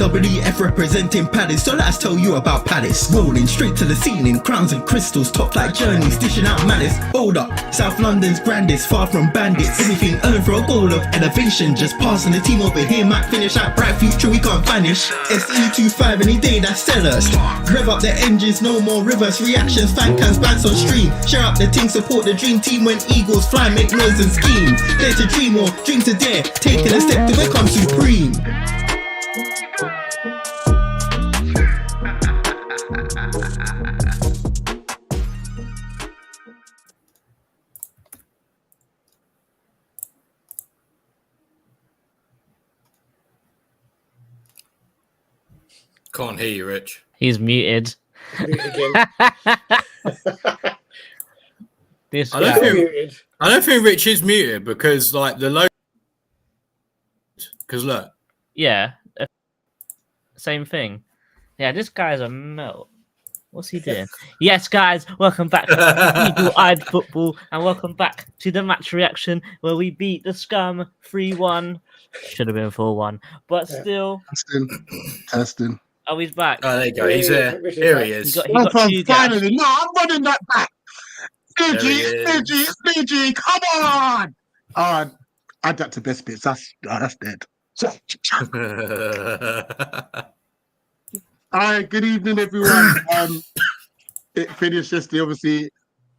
WF representing Palace, so let's tell you about Palace. Rolling straight to the ceiling, crowns and crystals, top like journeys, dishing out malice. Hold up, South London's grandest, far from bandits. Anything earned for a goal of elevation, just passing the team over here might finish out. Bright future we can't vanish. SE25 any day, that's sellers. Rev up the engines, no more reverse reactions. Fan cams, bands on stream. Share up the team, support the dream team when eagles fly, make noise and scheme. Dare to dream or dream to dare, taking a step to become supreme. Can't hear you, Rich. He's muted. I don't think Rich is muted because like the low. Because look. Yeah. Same thing. Yeah, this guy's a melt. What's he doing? Yes, guys, welcome back to Eagle-Eyed Football, and welcome back to the match reaction where we beat the Scum 3-1. Should have been 4-1, but still. Testing. Oh, he's back. Oh, there you go. He's here. Here he is. He got two finally. No, I'm running that back. Fiji, come on. Add that to best bits. That's dead. All right, good evening, everyone. It finished yesterday, obviously.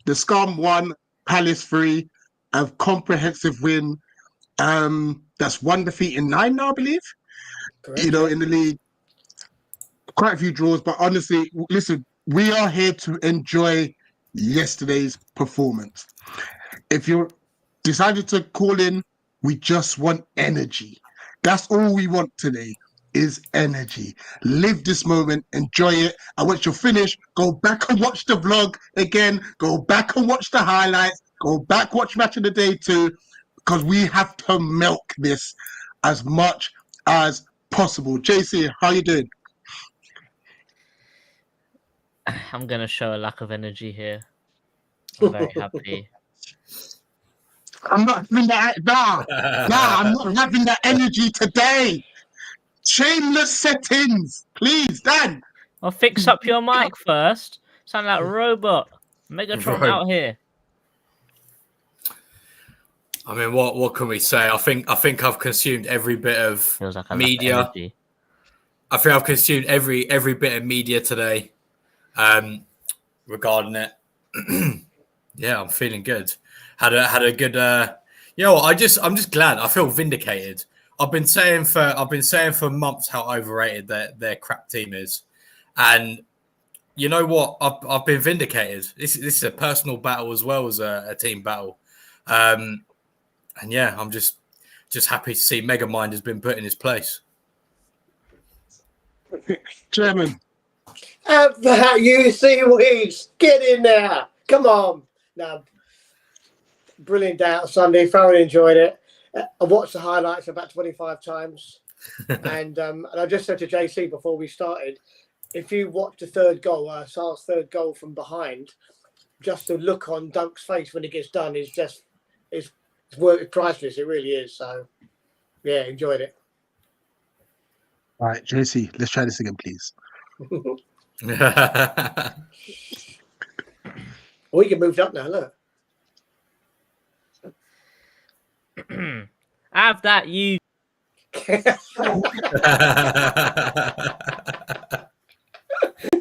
The Scum won, Palace 3, a comprehensive win. That's 1 defeat in 9 now, I believe. Correct. You know, in the league. Quite a few draws, but honestly, listen, we are here to enjoy yesterday's performance. If you decided to call in, we just want energy. That's all we want today. Is energy. Live this moment, enjoy it, and once you're finished, go back and watch the vlog again, go back and watch the highlights, go back, watch Match of the Day too, because we have to milk this as much as possible. JC, how you doing? I'm going to show a lack of energy here. I'm very happy. I'm not having that. I'm not having that energy today. Shameless settings, please, Dan. Well, fix up your mic first. Sound like a robot. Megatron out here. I mean, what can we say? I think I've consumed every bit of media. I think I've consumed every bit of media today, regarding it. Yeah, I'm feeling good. Had a good. You know, I'm just glad. I feel vindicated. I've been saying for months how overrated their crap team is, and you know what? I've been vindicated. This is a personal battle as well as a team battle, and yeah, I'm just happy to see Megamind has been put in his place. Chairman, have that you seaweeds, get in there! Come on, now. Brilliant day out Sunday. Thoroughly enjoyed it. I watched the highlights about 25 times, and I just said to JC before we started, if you watch the third goal, Sal's third goal from behind, just the look on Dunk's face when it gets done is priceless. It really is. So, yeah, enjoyed it. All right, JC, let's try this again, please. We can move up now. Look. Have that you.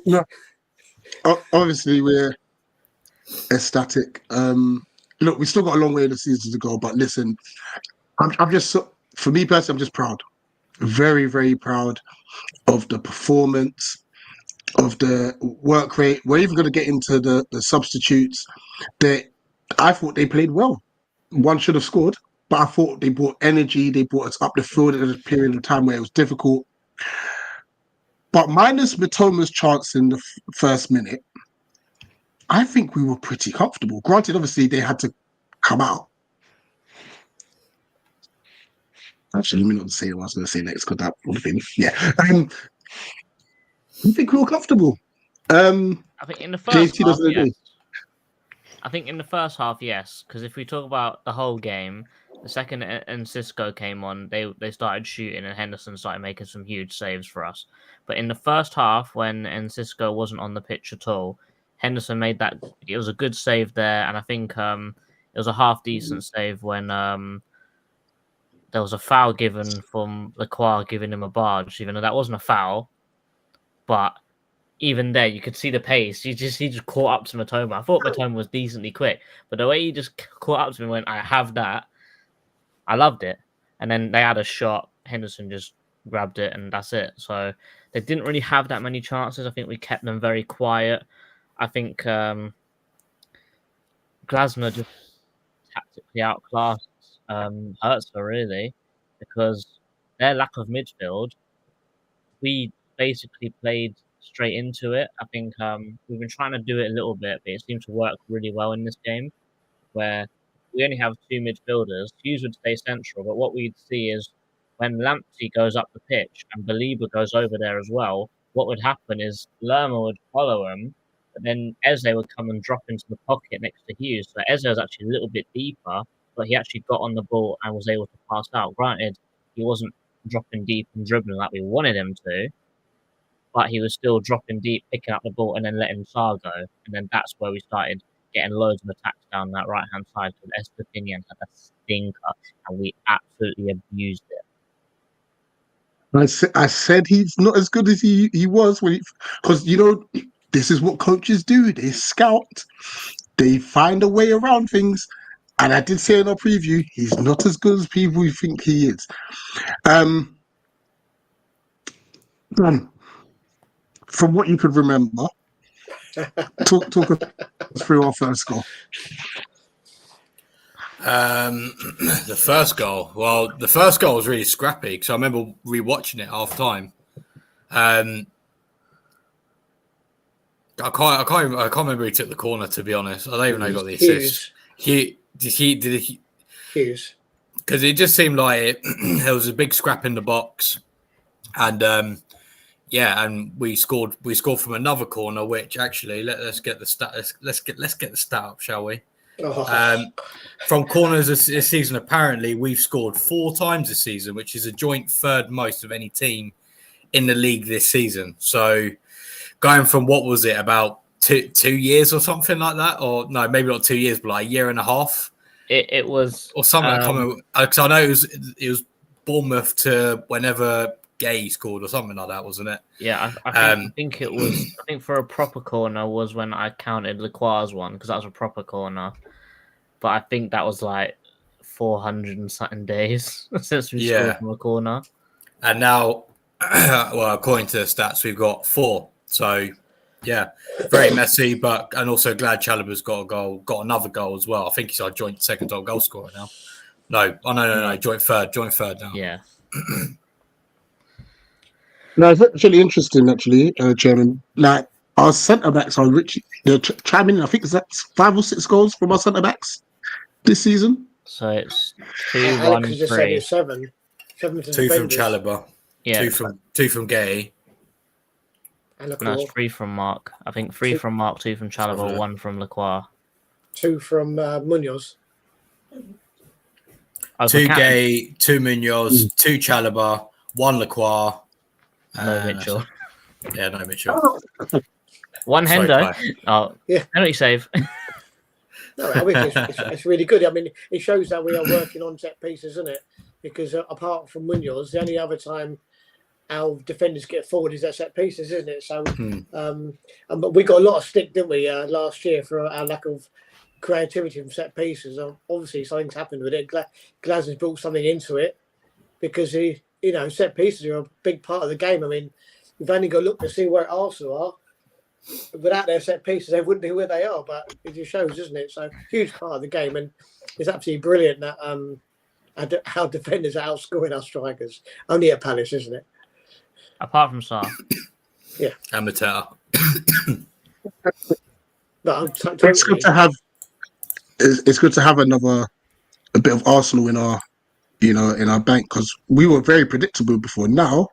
No, obviously we're ecstatic. Look, we still got a long way in the season to go, but listen, I'm just, for me personally, I'm just proud, very, very proud of the performance, of the work rate. We're even going to get into the substitutes. I thought they played well. One should have scored, but I thought they brought energy. They brought us up the field at a period of time where it was difficult. But minus Mitoma's chance in the first minute, I think we were pretty comfortable. Granted, obviously, they had to come out. Actually, let me not say what I was going to say next, because that would have been, yeah. I think we were comfortable. I think in the first JT half, doesn't agree. I think in the first half, yes, because if we talk about the whole game, The second and Cisco came on, they started shooting, and Henderson started making some huge saves for us. But in the first half, when Cisco wasn't on the pitch at all, Henderson made that. It was a good save there, and I think it was a half decent save when there was a foul given from Lacroix giving him a barge, even though that wasn't a foul. But even there, you could see the pace. He just caught up to Matoma. I thought Matoma was decently quick, but the way he just caught up to me when I have that, I loved it. And then they had a shot. Henderson just grabbed it, and that's it. So they didn't really have that many chances. I think we kept them very quiet. I think Glasner just tactically outclassed Hertzler, really, because their lack of midfield, we basically played straight into it. I think we've been trying to do it a little bit, but it seemed to work really well in this game, where we only have two midfielders. Hughes would stay central, but what we'd see is when Lamptey goes up the pitch and Belieber goes over there as well, what would happen is Lerma would follow him, but then Eze would come and drop into the pocket next to Hughes. So Eze was actually a little bit deeper, but he actually got on the ball and was able to pass out. Granted, he wasn't dropping deep and dribbling like we wanted him to, but he was still dropping deep, picking up the ball, and then letting Sarr go. And then that's where we started getting loads of attacks down that right-hand side, because Estepinian had a stinker, and we absolutely abused it. I said he's not as good as he was when because this is what coaches do. They scout, they find a way around things. And I did say in our preview, he's not as good as people think he is. From what you could remember, talk us through our first goal. The first goal. Well, the first goal was really scrappy because I remember rewatching it half time. I can't remember who took the corner, to be honest. I don't even know who got the assist. Did he? Hughes. Because it just seemed like there was a big scrap in the box, and and we scored from another corner. Which actually, let's get the stat. Let's get the stat up, shall we? Oh. From corners this season, apparently we've scored 4 times this season, which is a joint third most of any team in the league this season. So going from what was it, about two years or something like that, or no, maybe not 2 years, but like a year and a half. It was or something. Because I know it was Bournemouth to whenever Gay scored or something like that, wasn't it? Yeah, I think it was. I think for a proper corner was when I counted Lacroix's one, because that was a proper corner. But I think that was like 400 and something days since we scored from a corner. And now, well, according to the stats, we've got 4. So, yeah, very messy. And also glad Chalobah's got a goal, got another goal as well. I think he's our joint second goal scorer now. No, joint third now. Yeah. No, it's actually interesting, Chairman. Like, our centre backs are rich. They're chiming in. I think that's 5 or 6 goals from our centre backs this season. So it's 2, 1, 3. 7 to 2 the from defenders. Chalobah. Yeah. 2 from Gay. And No, it's 3 from Mark. I think 3 from Mark, 2 from Chalobah, 1 from Lacroix. 2 from Munoz. 2 Gay, 2 Munoz, 2 Chalobah, 1 Lacroix. No Mitchell. Yeah, no Mitchell. 1 Hendo. Oh, yeah. Penalty save. No, I mean, it's really good. I mean, it shows that we are working on set pieces, isn't it? Because apart from Munoz, the only other time our defenders get forward is at set pieces, isn't it? So, but we got a lot of stick, didn't we, last year for our lack of creativity from set pieces. Obviously, something's happened with it. Glaz has brought something into it because set pieces are a big part of the game. I mean, we've only got to look to see where Arsenal are. Without their set pieces, they wouldn't be where they are. But it just shows, isn't it? So, huge part of the game, and it's absolutely brilliant that how defenders are outscoring our strikers. Only at Palace, isn't it? Apart from Sarr. Yeah. And Mateta. It's good to have. It's good to have a bit of Arsenal in our, in our bank, because we were very predictable before. Now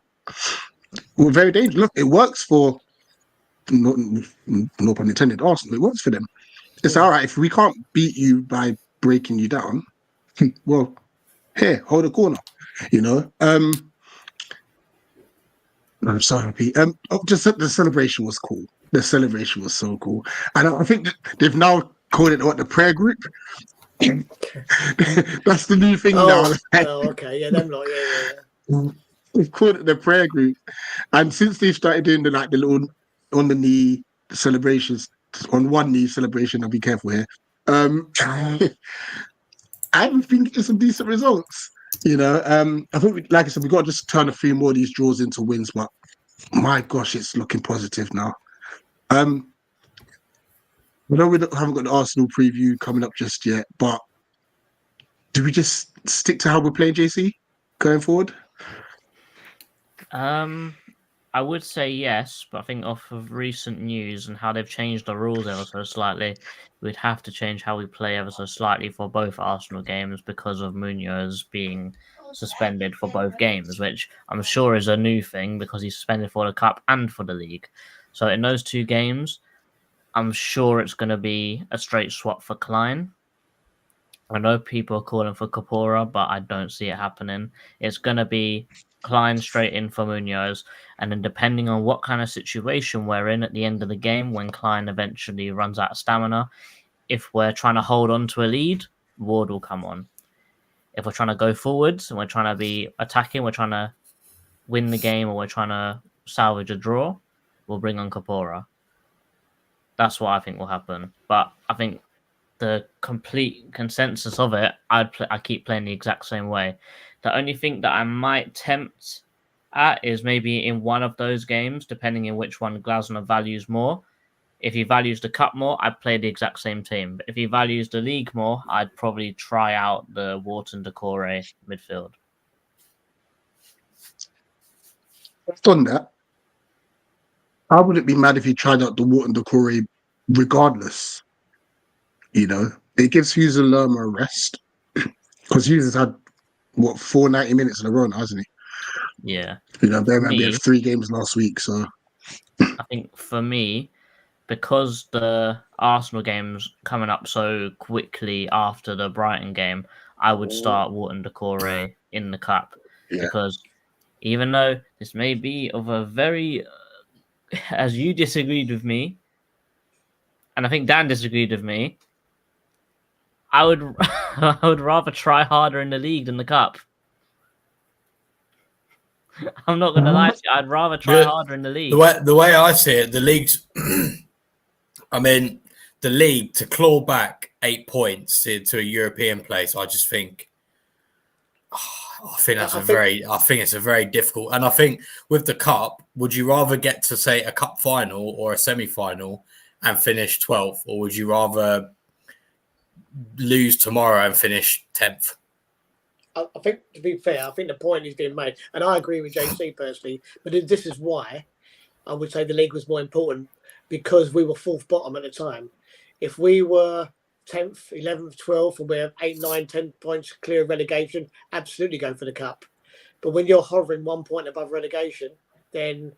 we're very dangerous. Look, it works for no pun intended. Arsenal. It works for them. It's all right if we can't beat you by breaking you down. Well, here, hold a corner. You know, I'm so happy. Just the celebration was cool. The celebration was so cool, and I think that they've now called it what, the prayer group. That's the new thing now. Okay, yeah, them lot, yeah. They've called it the prayer group, and since they've started doing the little on the knee celebrations, on one knee celebration, I'll be careful here. I've been getting some decent results. You know, I think, like I said, we've got to just turn a few more of these draws into wins, but my gosh, it's looking positive now. I know haven't got the Arsenal preview coming up just yet, but do we just stick to how we're playing, JC, going forward? I would say yes, but I think off of recent news and how they've changed the rules ever so slightly, we'd have to change how we play ever so slightly for both Arsenal games because of Munoz being suspended for both games, which I'm sure is a new thing because he's suspended for the Cup and for the League. So in those two games, I'm sure it's going to be a straight swap for Klein. I know people are calling for Kapora, but I don't see it happening. It's going to be Klein straight in for Munoz, and then depending on what kind of situation we're in at the end of the game, when Klein eventually runs out of stamina, if we're trying to hold on to a lead, Ward will come on. If we're trying to go forwards and we're trying to be attacking, we're trying to win the game, or we're trying to salvage a draw, we'll bring on Kapora. That's what I think will happen. But I think the complete consensus of it, I keep playing the exact same way. The only thing that I might tempt at is maybe in one of those games, depending on which one Glasner values more. If he values the Cup more, I'd play the exact same team. But if he values the League more, I'd probably try out the Wharton Decore midfield. On that, I wouldn't be mad if he tried out the Wharton Decore regardless. You know, it gives Hughes and Lerma a rest because Hughes has had 4 90 minutes in a row now, hasn't he? Yeah. You know, we had 3 games last week, so I think for me, because the Arsenal game's coming up so quickly after the Brighton game, I would start Wharton Decore in the Cup because even though this may be of a very, as you disagreed with me, and I think Dan disagreed with me, I would rather try harder in the League than the Cup. I'm not gonna lie to you. I'd rather try harder in the League. The way I see it, the League's, I mean, the League to claw back 8 points to a European place. I just think, I think it's a very difficult. And I think with the Cup, would you rather get to say a Cup final or a semi-final and finish 12th, or would you rather lose tomorrow and finish 10th? I think, to be fair, I think the point is being made, and I agree with JC personally, but this is why I would say the League was more important, because we were 4th bottom at the time. If we were 10th, 11th, 12th, and we're 8, 9, 10 points clear of relegation, absolutely go for the Cup. But when you're hovering 1 point above relegation, then,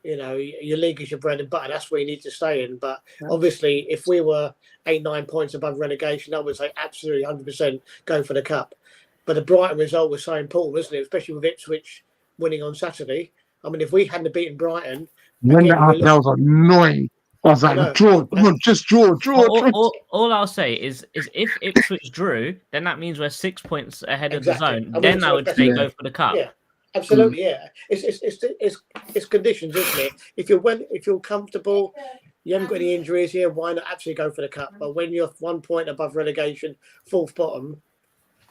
you know, your League is your bread and butter. That's where you need to stay in. But obviously, if we were 8, 9 points above relegation, I would say absolutely 100% go for the Cup. But the Brighton result was so important, wasn't it? Especially with Ipswich winning on Saturday. I mean, if we hadn't beaten Brighton... that was annoying. I was like, draw, come on, just draw. All I'll say is if Ipswich drew, then that means we're 6 points ahead of the zone. Then I would say go for the Cup. Yeah, absolutely, yeah. It's conditions, isn't it? If you're comfortable, you haven't got any injuries here, why not absolutely go for the Cup? But when you're 1 point above relegation, 4th bottom,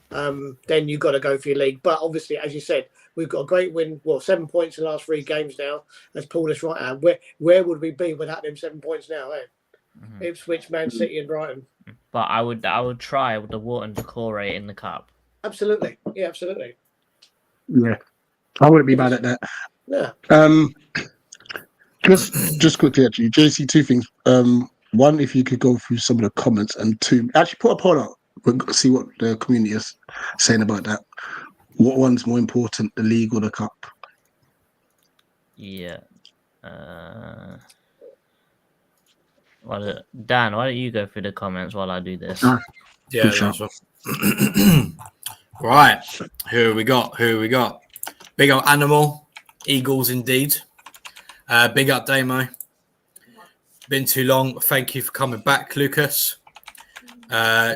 then you've got to go for your League. But obviously, as you said, we've got a great win. Well, 7 points in the last 3 games now. Has pulled us right out. Where would we be without them 7 points now? Ipswich, Man City, and Brighton. But I would try with the Wharton Decore in the Cup. Absolutely, yeah, absolutely. Yeah, I wouldn't be mad at that. Yeah. Just quickly, actually, JC, 2 things. One, if you could go through some of the comments, and 2, actually put a poll out. We'll see what the community is saying about that. What one's more important, the League or the Cup? Yeah. Dan, why don't you go through the comments while I do this? Yeah, Right. Who we got? Big up Animal. Eagles indeed. Big up Damo. Been too long. Thank you for coming back, Lucas.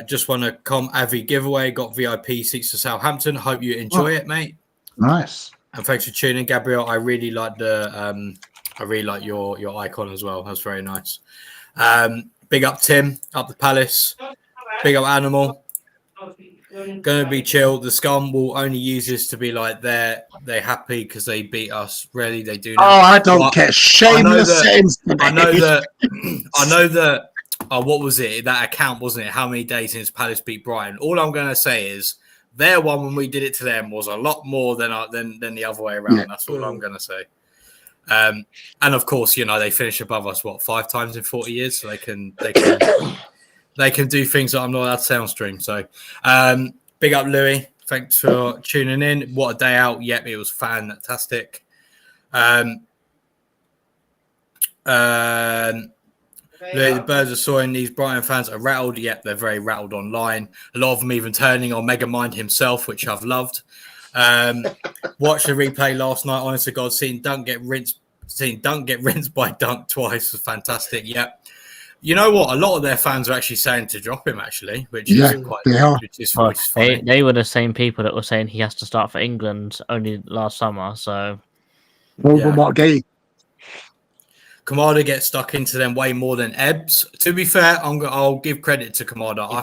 Just want to Avi giveaway. Got VIP seats to Southampton. Hope you enjoy it, mate. Nice. And thanks for tuning, Gabriel. I really like your icon as well. That's very nice. Big up Tim, up the Palace. Big up Animal. Gonna be chill. The scum will only use this to be like they're happy because they beat us. Really, they do. Oh, I don't care. Shameless James. I know that. What was it? That account, wasn't it? How many days since Palace beat Brighton? All I'm gonna say is their one when we did it to them was a lot more than the other way around. Yeah. That's all I'm gonna say. And of course, they finish above us 5 times in 40 years, so they can do things that I'm not allowed to say on stream. So, big up Louis. Thanks for tuning in. What a day out. Yep, it was fantastic. Louis, the birds are soaring. These Brighton fans are rattled. Yep, they're very rattled online. A lot of them even turning on Megamind himself, which I've loved. Watched the replay last night. Honest to God, seeing Dunk get rinsed by Dunk twice was fantastic. Yep. You know what? A lot of their fans are actually saying to drop him, actually, which is funny. They were the same people that were saying he has to start for England only last summer. So, Mark Gay. Kamada gets stuck into them way more than Ebbs. To be fair, I'll give credit to Kamada. I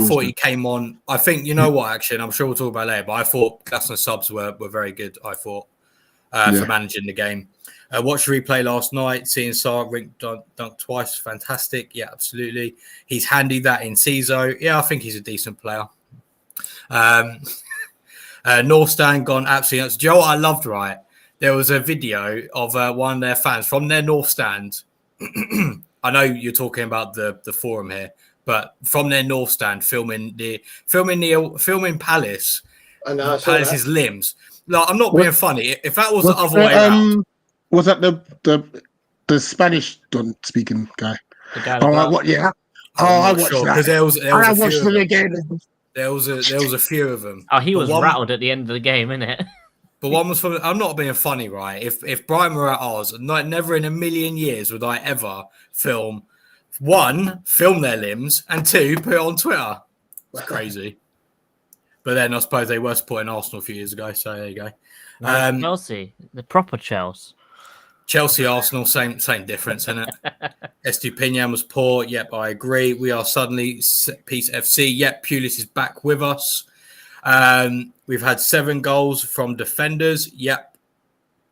thought he came on. I think, you know what, actually, and I'm sure we'll talk about it later, but I thought Glasner subs were very good, I thought, for managing the game. Watched the replay last night, seeing Sarr dunk twice. Fantastic. Yeah, absolutely. He's handy that in CISO. Yeah, I think he's a decent player. North Stand gone absolutely nuts. Do you know what I loved, right? There was a video of one of their fans from their North Stand. I know you're talking about the forum here, but from their North Stand filming Palace. I know, Palace's limbs. Like, I'm not being funny. If that was the other way around. Was that the Spanish speaking guy? The guy what? Yeah. I watched that. Because there was I watched it again. There was a few of them. Oh, he was rattled at the end of the game, innit? But one was from. I'm not being funny, right? If Brian were at ours, never in a million years would I ever film their limbs, and 2, put it on Twitter. It's crazy. But then I suppose they were supporting Arsenal a few years ago, so there you go. Chelsea, the proper Chelsea, Arsenal, same difference, isn't it? Estupinian was poor. Yep, I agree. We are suddenly Peace FC. Yep, Pulis is back with us. We've had 7 goals from defenders. Yep.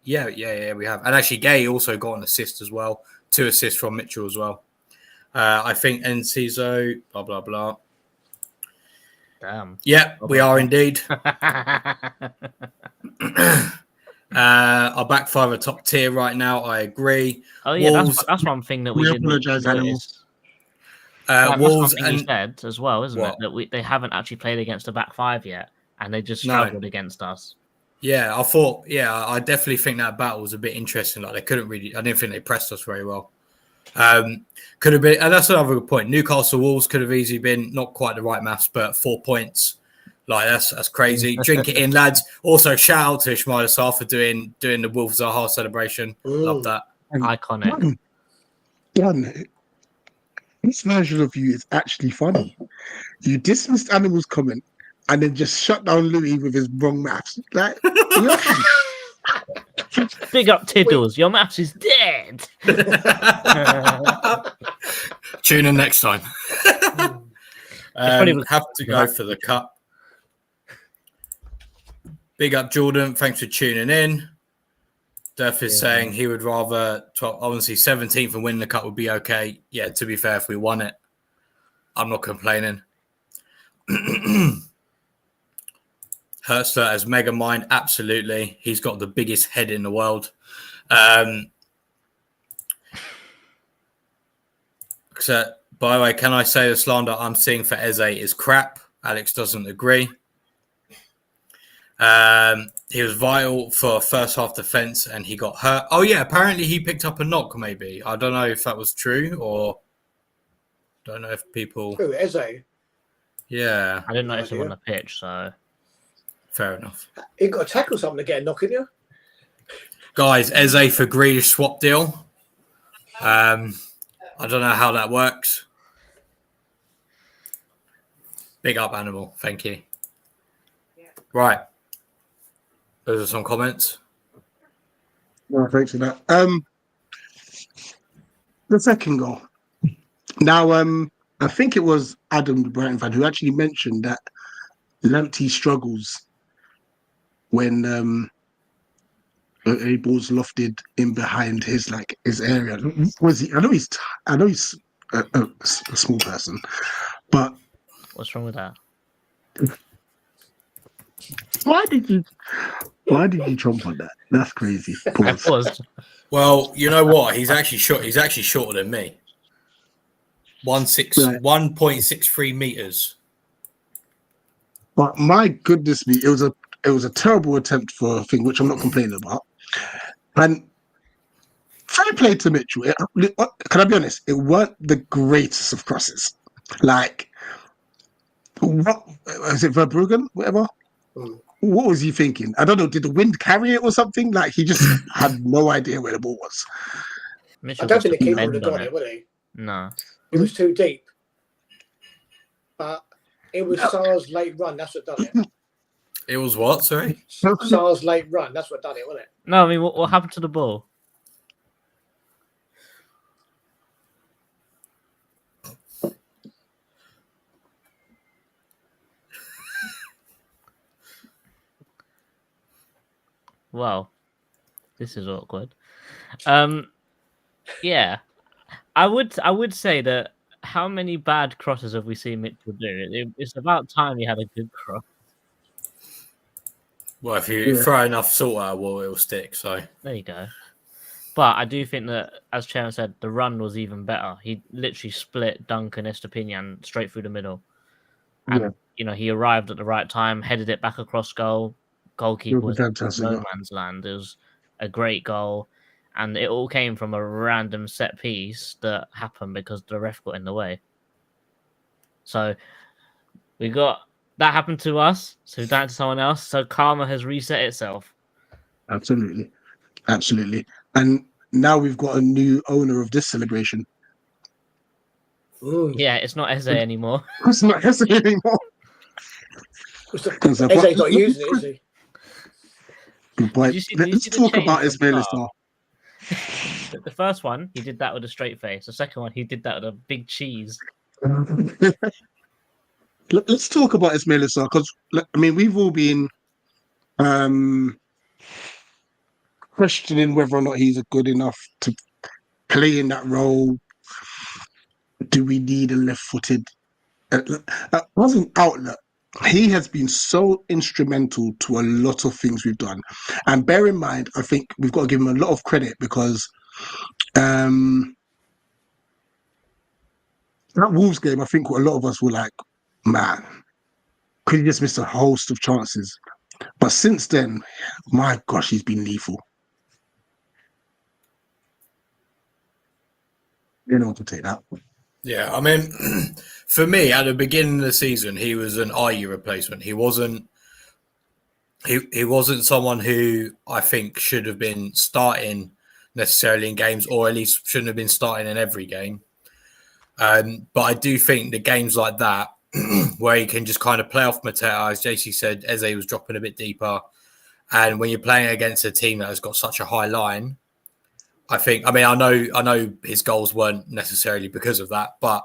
Yeah, we have. And actually, Gay also got an assist as well. 2 assists from Mitchell as well. I think Enciso, blah, blah, blah. Damn. Yep, we are indeed. Our back 5 are top tier right now. I agree. Oh yeah, Wolves, that's one thing that we didn't apologize, notice. Wolves and you said as well, isn't it? That they haven't actually played against a back 5 yet, and they just struggled against us. Yeah, I thought. Yeah, I definitely think that battle was a bit interesting. Like, they couldn't really. I didn't think they pressed us very well. Could have been, and that's another good point. Newcastle Wolves could have easily been not quite the right maths, but 4 points. Like, that's crazy. Drink it in, lads. Also, shout out to Ismail Assar for doing the Wolves Zaha celebration. Love that. Iconic. Done. This version of you is actually funny. You dismissed Animal's comment and then just shut down Louis with his wrong maths. Like, big up Tiddles. Your maths is dead. Tune in next time. Have to go for the cut. Big up Jordan. Thanks for tuning in. Durf is saying he would rather, obviously, 17th and win the cup would be okay. Yeah, to be fair, if we won it, I'm not complaining. Hertzler as Mega Mind, absolutely. He's got the biggest head in the world. So, by the way, can I say the slander I'm seeing for Eze is crap? Alex doesn't agree. He was vital for first half defense and he got hurt. Oh, yeah, apparently he picked up a knock, maybe. I don't know if that was true or don't know if people. Who, Eze? Yeah, I didn't No notice him on idea. the pitch, so fair enough. You got to tackle something to get a knock in you. Guys, Eze for Grealish swap deal. I don't know how that works. Big up, Animal. Thank you. Right. Those are some comments. No, thanks for that. The second goal. Now, I think it was Adam, the Brighton fan, who actually mentioned that Lamptey struggles when a ball's lofted in behind his area. Was he? I know he's a small person, but what's wrong with that? why did you jump on that? That's crazy. I Pause. paused. Well, you know what? He's actually short. He's actually shorter than me. Right. 1.63 meters. But my goodness me, it was a terrible attempt for a thing, which I'm not complaining about. And fair play to Mitchell. Can I be honest? It weren't the greatest of crosses. Like, what is it, Verbruggen? Whatever. Mm. What was he thinking? I don't know. Did the wind carry it or something? Like, he just had no idea where the ball was. Mitchell I don't got think the to keeper would bend have on got it, would he? No. It was too deep. But it was Sar's late run. That's what done it. It was what? Sorry. Sar's late run. That's what done it, wasn't it? No, I mean, what happened to the ball? Well, this is awkward. Yeah, I would say that. How many bad crosses have we seen Mitchell do? It's about time he had a good cross. Well, if you throw enough salt at a wall, it'll stick. So There you go. But I do think that, as Chairman said, the run was even better. He literally split Duncan Estepinian straight through the middle. And, he arrived at the right time, headed it back across goal. Goalkeeper was in no man's land. It was a great goal. And it all came from a random set piece that happened because the ref got in the way. So that happened to us. So we've done it to someone else. So karma has reset itself. Absolutely. And now we've got a new owner of this celebration. Mm. Yeah, it's not Eze anymore. It's not Hesse anymore. Eze's not using it, is he? Good point. Did you Let's see the talk change about from Ismail Sarr? Sarr. The first one, he did that with a straight face. The second one, he did that with a big cheese. Let's talk about Ismail Sarr, because we've all been questioning whether or not he's good enough to play in that role. Do we need a left-footed? As an outlet, he has been so instrumental to a lot of things we've done. And bear in mind, I think we've got to give him a lot of credit because that Wolves game, I think a lot of us were like, man, could he just miss a host of chances? But since then, my gosh, he's been lethal. You know what to take that. yeah, I mean, for me, at the beginning of the season, he was an IU replacement. He wasn't someone who I think should have been starting necessarily in games, or at least shouldn't have been starting in every game. But I do think the games like that, where you can just kind of play off Mateta, as JC said, Eze was dropping a bit deeper. And when you're playing against a team that has got such a high line, I know his goals weren't necessarily because of that, but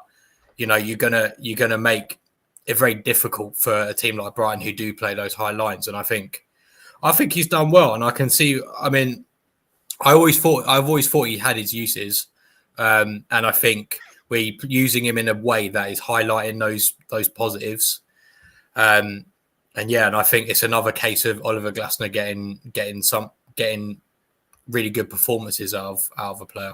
you're gonna make it very difficult for a team like Brighton who do play those high lines. And I think he's done well. And I can see. I mean, I've always thought he had his uses, and I think we're using him in a way that is highlighting those positives. And I think it's another case of Oliver Glasner getting really good performances out of a player.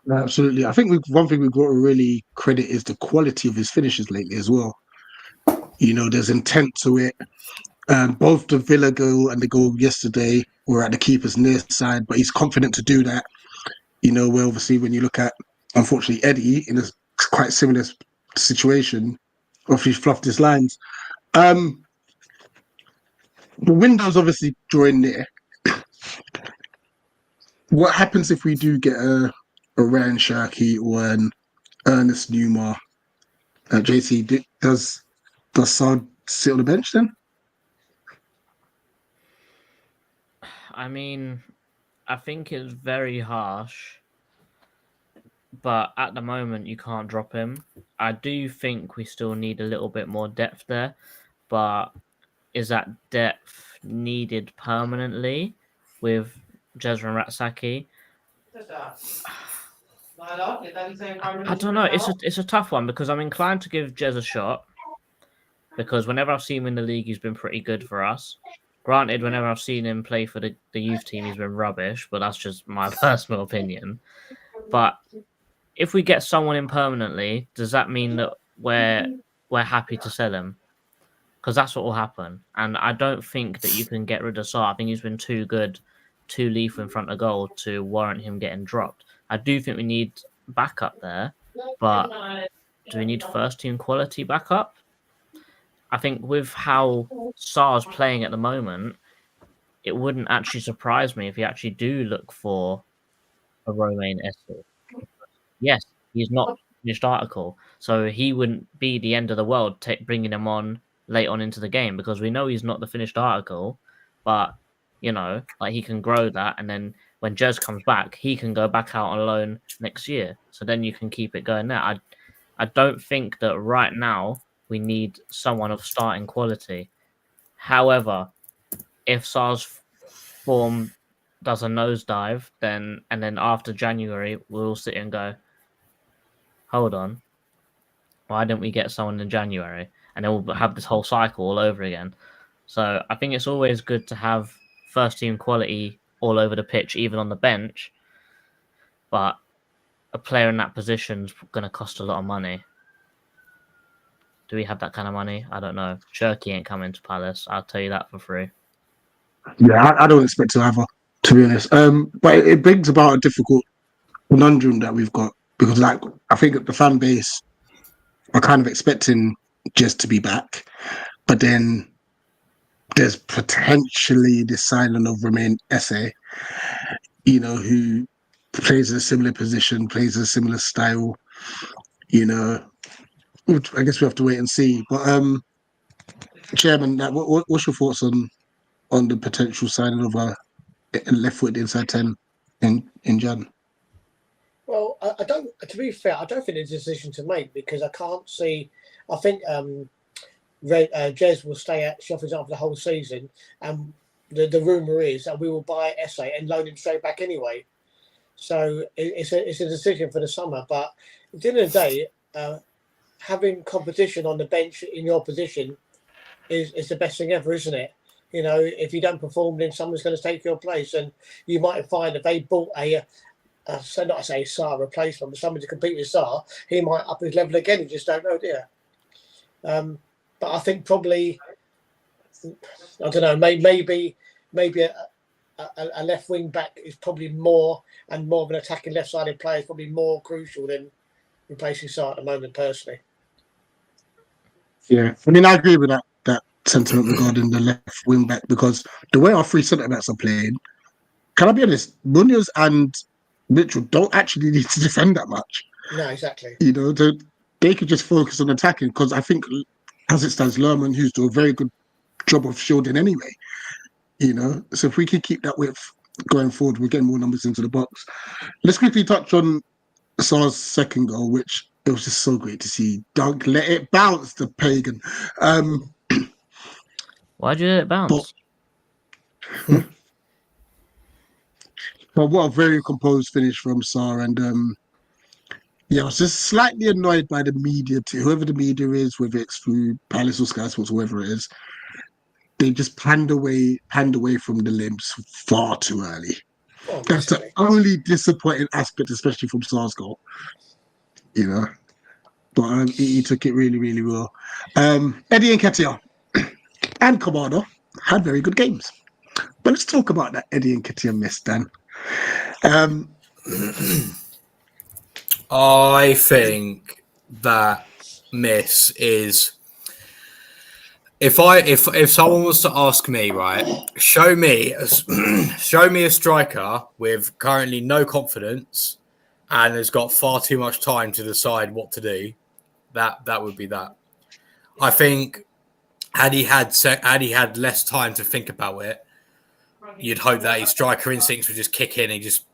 Absolutely. I think one thing we've got to really credit is the quality of his finishes lately as well. There's intent to it. Both the Villa goal and the goal yesterday were at the keeper's near side, but he's confident to do that. Where obviously when you look at, unfortunately, Eddie in a quite similar situation. If he fluffed his lines. The window's obviously drawing near. What happens if we do get a Ryan Sharkey or an Ernest Newmar? JC, does Sard sit on the bench then? I mean, I think it's very harsh, but at the moment you can't drop him. I do think we still need a little bit more depth there, but is that depth needed permanently with Jezra Ratsaki? I don't know. It's a tough one because I'm inclined to give Jez a shot because whenever I've seen him in the league, he's been pretty good for us. Granted, whenever I've seen him play for the youth team, he's been rubbish, but that's just my personal opinion. But if we get someone in permanently, does that mean that we're happy to sell him? Because that's what will happen. And I don't think that you can get rid of Sarr. I think he's been too good, too lethal in front of goal to warrant him getting dropped. I do think we need backup there, but do we need first team quality backup? I think with how Sarr's playing at the moment, it wouldn't actually surprise me if he actually do look for a Romain Esse. Yes, he's not finished article, so he wouldn't be the end of the world bringing him on late on into the game because we know he's not the finished article, but you know, like he can grow that, and then when Jez comes back, he can go back out on loan next year. So then you can keep it going there. I don't think that right now we need someone of starting quality. However, if Sarr's form does a nosedive, then after January we'll sit and go, hold on, why didn't we get someone in January? And then we'll have this whole cycle all over again. So I think it's always good to have first team quality all over the pitch, even on the bench. But a player in that position is going to cost a lot of money. Do we have that kind of money? I don't know. Cherky ain't coming to Palace. I'll tell you that for free. Yeah, I don't expect to either, to be honest. But it brings about a difficult conundrum that we've got because, like, I think the fan base are kind of expecting Jez to be back, but then there's potentially the signing of Romain Esse, you know, who plays in a similar position, plays in a similar style, you know. Which I guess we have to wait and see. But Chairman, what's your thoughts on the potential signing of a left foot inside 10 in Jan? Well, I don't. To be fair, I don't think there's a decision to make because I can't see. I think Jez will stay at Sheffield United for the whole season, and the rumor is that we will buy Esse and loan him straight back anyway. So it's a decision for the summer. But at the end of the day, having competition on the bench in your position is the best thing ever, isn't it? You know, if you don't perform, then someone's going to take your place, and you might find that they bought so not to say Sarr replacement, but somebody to compete with Sarr, he might up his level again. You just don't know, do you? But I think probably, I don't know, maybe a left wing back is probably more of an attacking left-sided player is probably more crucial than replacing Sarr at the moment, personally. Yeah, I mean, I agree with that sentiment regarding the left wing back because the way our three centre backs are playing, can I be honest, Munoz and Mitchell don't actually need to defend that much. No, exactly. You know, they could just focus on attacking because I think, as it stands, Lerman, who's doing a very good job of shielding anyway. You know, so if we can keep that width going forward, we're getting more numbers into the box. Let's quickly touch on Sarr's second goal, which it was just so great to see Dunk let it bounce, the pagan. Why'd you let it bounce? But what a very composed finish from Sarr. And I was just slightly annoyed by the media, whoever the media is, whether it's through Palace or Sky Sports, whoever it is. They just panned away from the limbs far too early. Oh, that's the only disappointing aspect, especially from Sarr's goal. You know, but he took it really, really well. Eddie Nketiah and Kamada had very good games. But let's talk about that Eddie Nketiah miss, Dan. I think that miss is if someone was to ask me, right, show me a striker with currently no confidence and has got far too much time to decide what to do, that would be that. I think had he had less time to think about it, you'd hope that his striker instincts would just kick in. He just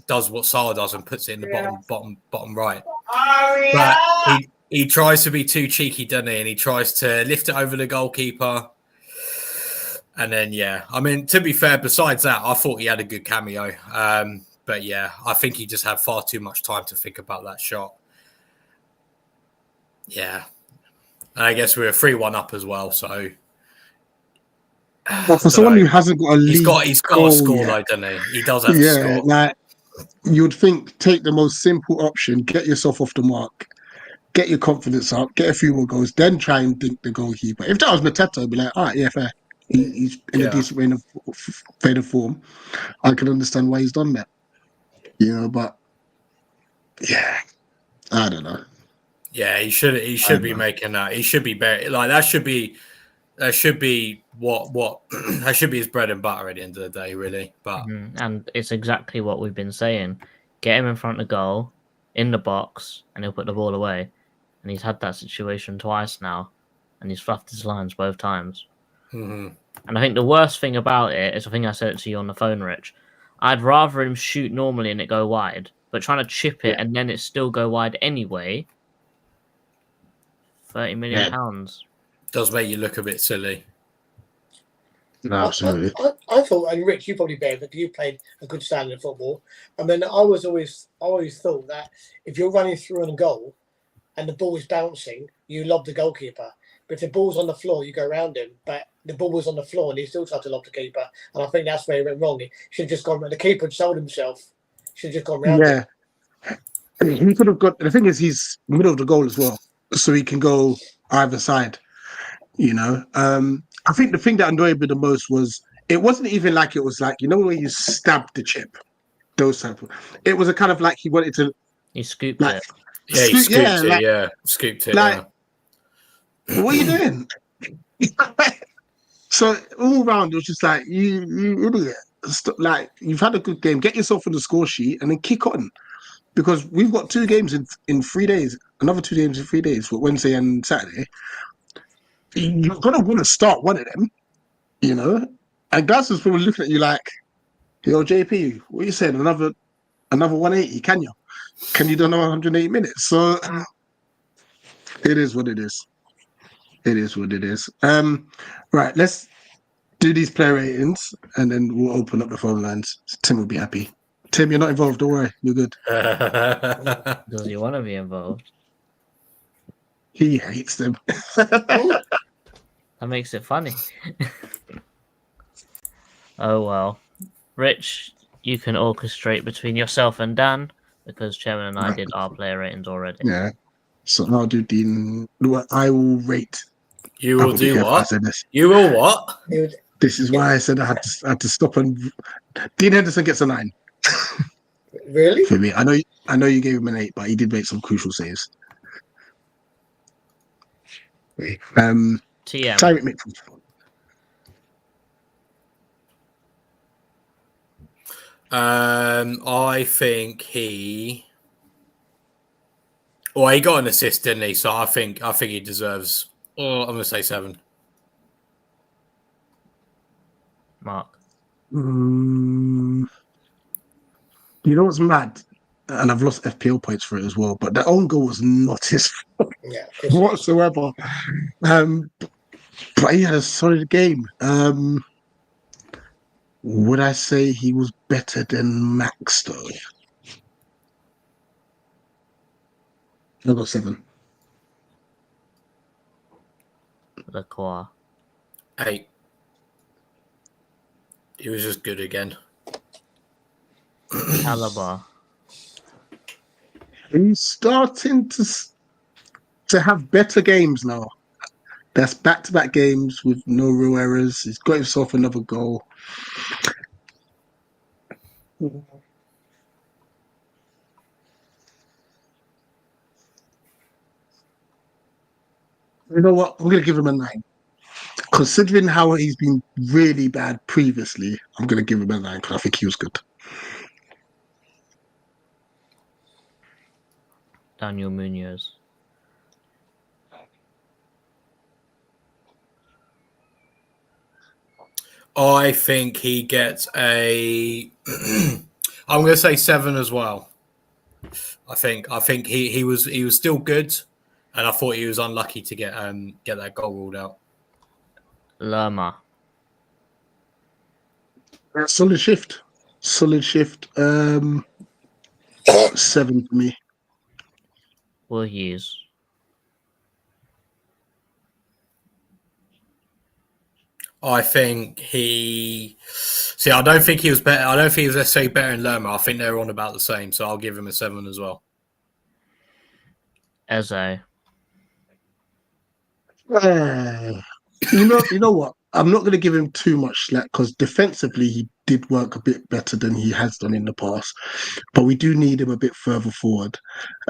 does what Salah does and puts it in the bottom right. But he tries to be too cheeky, doesn't he? And he tries to lift it over the goalkeeper. And then, yeah, I mean, to be fair, besides that, I thought he had a good cameo. But yeah, I think he just had far too much time to think about that shot. Yeah. And I guess we were 3-1 up as well, so. But for someone who hasn't got a league he's got to score, though, doesn't he? He does have to score. Like you'd think, take the most simple option, get yourself off the mark, get your confidence up, get a few more goals, then try and think the goalkeeper. If that was Mateta, I'd be like, all right, yeah, fair. He's in a decent vein of form. I can understand why he's done that. But yeah, I don't know. Yeah, he should be making that. He should be better. Like that should be what that should be his bread and butter at the end of the day, really. But and it's exactly what we've been saying. Get him in front of goal, in the box, and he'll put the ball away. And he's had that situation twice now, and he's fluffed his lines both times. Mm-hmm. And I think the worst thing about it is, I think I said it to you on the phone, Rich. I'd rather him shoot normally and it go wide, but trying to chip it and then it still go wide anyway. £30 million does make you look a bit silly. No, absolutely. I thought, and Rich, you probably better, but you played a good standard of football. I mean, I always thought that if you're running through on a goal and the ball is bouncing, you lob the goalkeeper. But if the ball's on the floor, you go around him. But the ball was on the floor and he still tried to lob the keeper. And I think that's where he went wrong. He should have just gone around. The keeper had sold himself. Should have just gone around him. He could have got. The thing is, he's middle of the goal as well, so he can go either side. I think the thing that annoyed me the most was it wasn't even like it was like when you stab the chip, those type of. It was a kind of like he wanted to. He scooped it. Yeah, he scooped it. Scooped it. Like, what are you doing? So all around, it was just like you idiot. Like you've had a good game, get yourself on the score sheet and then kick on, because we've got 2 games in 3 days. Another 2 games in 3 days for Wednesday and Saturday. You're gonna want to start one of them, And Glass is probably looking at you like, "Yo, JP, what are you saying? Another 180? Can you? Can you do another 180 minutes?" So it is what it is. It is what it is. Right, let's do these player ratings and then we'll open up the phone lines. Tim will be happy. Tim, you're not involved. Don't worry, you're good. Does he want to be involved? He hates them. That makes it funny. Oh well. Rich, you can orchestrate between yourself and Dan, because Chairman and I did our player ratings already. Yeah. So I'll do Dean. I will rate. You will do what? You will what? This is why I said I had to stop. And Dean Henderson gets a 9. Really? For me, I know you gave him an 8, but he did make some crucial saves. TM. Tyreek Mitchell. I think he got an assist, didn't he? So I think he deserves. I'm gonna say 7. Mark. You know what's mad? And I've lost FPL points for it as well, but that own goal was not his fault whatsoever. But he had a solid game. Would I say he was better than Max though? I got 7. Lacroix. 8. He was just good again. Calabar. He's starting to have better games now. That's back-to-back games with no real errors. He's got himself another goal. You know what? I'm going to give him a 9. Considering how he's been really bad previously, I'm going to give him a 9 because I think he was good. Daniel Munoz. I think he gets a. I'm going to say 7 as well. I think he was still good, and I thought he was unlucky to get that goal ruled out. Lerma. Solid shift. 7 for me. Will Hughes. I think he. See, I don't think he was better. I don't think he was necessarily better in Lerma. I think they're on about the same, so I'll give him a 7 as well. Eze. You know what? I'm not going to give him too much slack because defensively he did work a bit better than he has done in the past, but we do need him a bit further forward.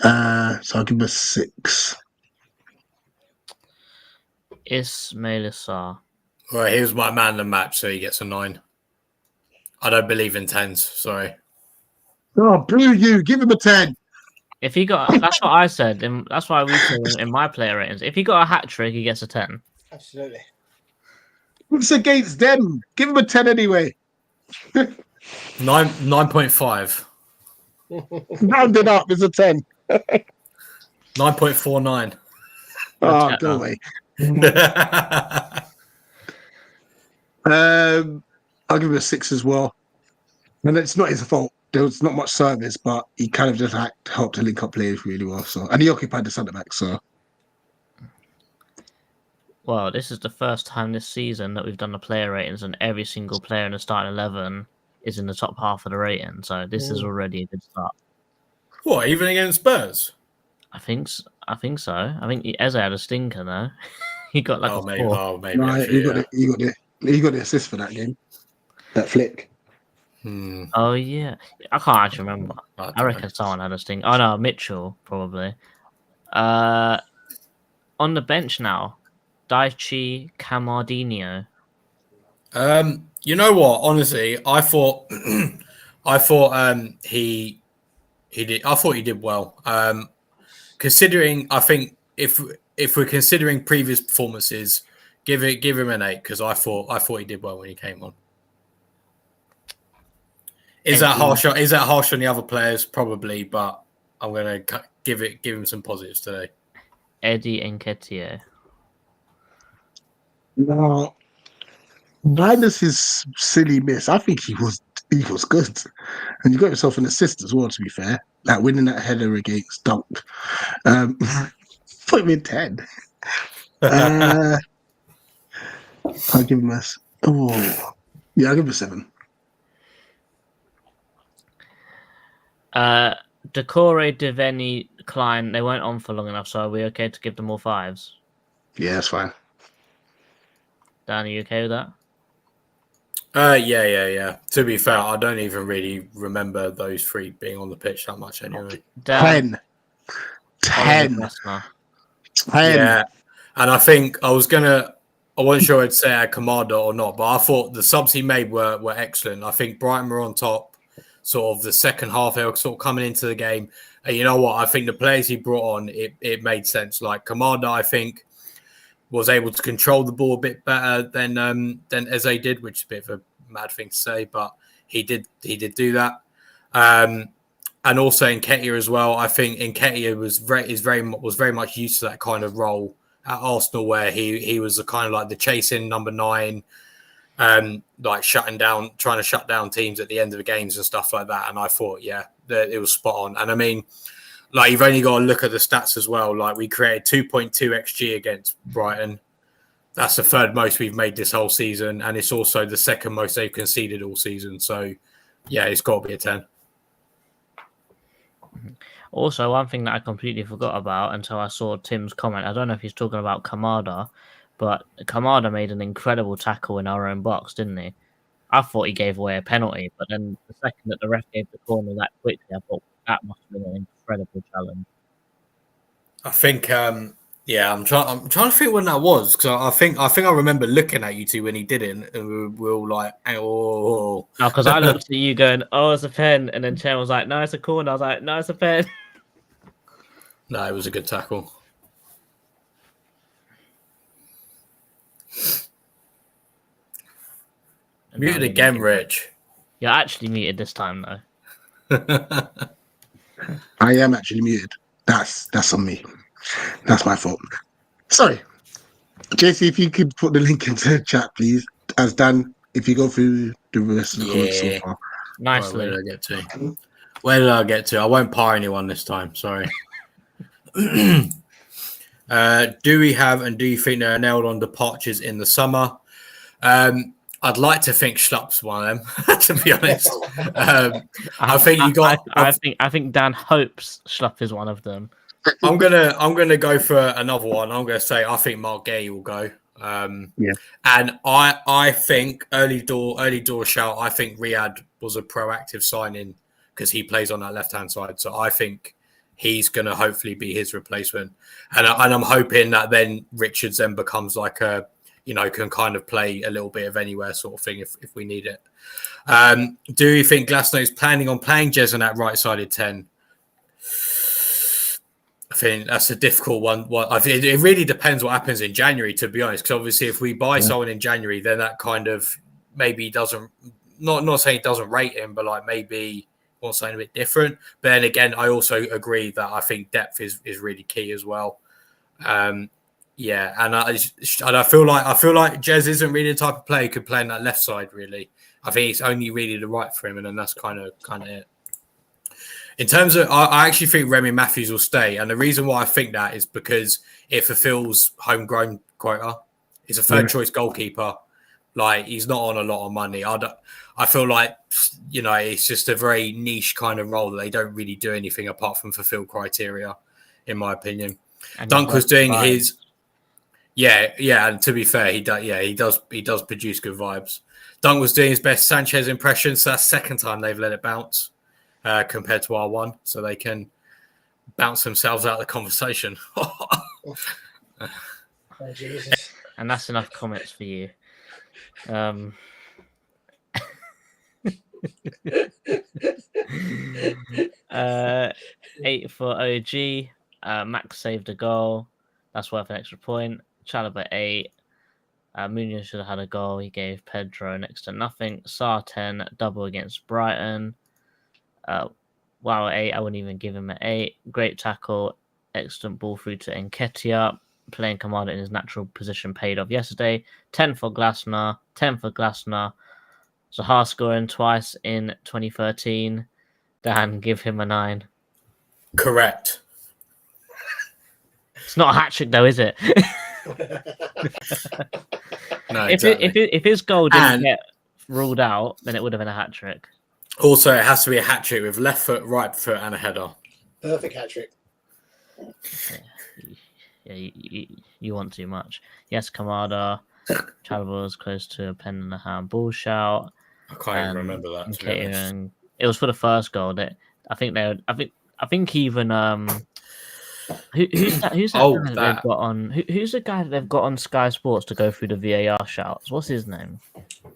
So I'll give him a 6. Ismail Assar. Well, he was my man of the match, so he gets a 9. I don't believe in 10s. Sorry. Oh, boo you! Give him a 10. If he got, that's what I said, and that's why we said in my player ratings. If he got a hat trick, he gets a 10. Absolutely. It's against them. Give him a 10 anyway. 9.5. Round it up. It's a 10. 9.49. Oh, go away. I'll give him a 6 as well. And it's not his fault. There was not much service, but he kind of just helped to link up players really well. So, and he occupied the centre back. So, Well, this is the first time this season that we've done the player ratings, and every single player in the starting 11 is in the top half of the rating. So this is already a good start. What, even against Spurs? I think so. I think Eze had a stinker though. He got like a 4. maybe. right, Actually, he got the assist for that game. That flick. Oh yeah, I can't actually remember. I I reckon someone had a stinker. Oh no, Mitchell probably. On the bench now, Daichi Camardino. You know what? Honestly, I thought he did. I thought he did well. Considering, I think if we're considering previous performances, give him an 8 because I thought he did well when he came on. Is that harsh on the other players? Probably, but I'm gonna give him some positives today. Eddie Nketiah. No, minus his silly miss, I think he was good, and you got yourself an assist as well. To be fair, like winning that header against Dunk, put him in 10. I'll give him a. Oh, yeah, I'll give him a 7. Decore, Deveni, Klein, they weren't on for long enough, so are we okay to give them all 5s? Yeah, that's fine. Dan, are you okay with that? Yeah. To be fair, I don't even really remember those 3 being on the pitch that much anyway. 10. Yeah, and I think I wasn't sure I'd say Kamada or not, but I thought the subs he made were excellent. I think Brighton were on top. Sort of the second half, they were sort of coming into the game. And you know what? I think the players he brought on, it made sense. Like Kamada, I think, was able to control the ball a bit better than Eze did, which is a bit of a mad thing to say, but he did do that. And also Nketiah as well. I think Nketiah was very much used to that kind of role at Arsenal, where he was the kind of like the chasing number 9. Like trying to shut down teams at the end of the games and stuff like that. And I thought, yeah, it was spot on. And I mean, like you've only got to look at the stats as well. Like we created 2.2 XG against Brighton. That's the 3rd most we've made this whole season. And it's also the 2nd most they've conceded all season. So yeah, it's got to be a 10. Also, one thing that I completely forgot about until I saw Tim's comment, I don't know if he's talking about Kamada, but Kamada made an incredible tackle in our own box, didn't he? I thought he gave away a penalty, but then the second that the ref gave the corner that quickly, I thought that must have been an incredible challenge. I think Yeah, I'm trying to think when that was because I think I remember looking at you two when he did it, and we were all like, "Oh, No, because I looked at you going, "Oh, it's a pen," and then Chen was like, "No, it's a corner." I was like, "No, it's a pen." no, it was a good tackle." Muted again, Rich. You're actually muted this time, though. I am actually muted. That's on me. That's my fault. Sorry. JC, if you could put the link into the chat, please. As Dan, if you go through the rest of the comments so far. Nicely. Right, where did I get to? Where did I get to? I won't par anyone this time. Sorry. Do we have and do you think there are nailed on departures in the summer? I'd like to think Schlupp's one of them, to be honest. I think you got. I think Dan hopes Schlupp is one of them. I'm gonna go for another one. I'm gonna say I think Mark Gay will go. Yeah. And I think early door shout. I think Riyadh was a proactive signing because he plays on that left hand side. So I think he's gonna hopefully be his replacement. And I'm hoping that then Richards then becomes like a, you know, can kind of play a little bit of anywhere sort of thing if we need it. Do you think Glasnow is planning on playing Jez on that right-sided 10? I think that's a difficult one. I think it really depends what happens in January, to be honest. Because obviously, if we buy someone in January, then that kind of maybe doesn't. Not saying it doesn't rate him, but like maybe wants something a bit different. But then again, I also agree that I think depth is really key as well. Yeah, and I feel like Jez isn't really the type of player who could play on that left side. Really, I think it's only really the right for him, and then that's kind of it. In terms of, I actually think Remy Matthews will stay, and the reason why I think that is because it fulfills homegrown quota. He's a third choice goalkeeper. Like, he's not on a lot of money. I feel like, you know, it's just a very niche kind of role that they don't really do anything apart from fulfill criteria, in my opinion. And Dunk was doing his. Yeah, and to be fair, he does produce good vibes. Dunk was doing his best Sanchez impression, so that's the second time they've let it bounce compared to R1, so they can bounce themselves out of the conversation. Oh, Jesus. And that's enough comments for you. 8 for OG. Max saved a goal. That's worth an extra point. Chalobah 8. Munoz should have had a goal. He gave Pedro next to nothing. Sar 10, double against Brighton. Wow, 8. I wouldn't even give him an 8. Great tackle. Excellent ball through to Nketiah. Playing Kamada in his natural position paid off yesterday. 10 for Glasner. 10 for Glasner. Zaha scoring twice in 2013. Dan, give him a 9. Correct. It's not a hat trick though, is it? No, exactly. if his goal didn't get ruled out, then it would have been a hat trick. Also, it has to be a hat trick with left foot, right foot, and a header. Perfect hat trick. Yeah, you want too much. Yes, Kamada. Chalobah was close to a pen and a hand ball shout. I can't even remember that. To be honest. It was for the first goal. That I think even who's that guy that they've got on? Who's the guy that they've got on Sky Sports to go through the VAR shouts? What's his name?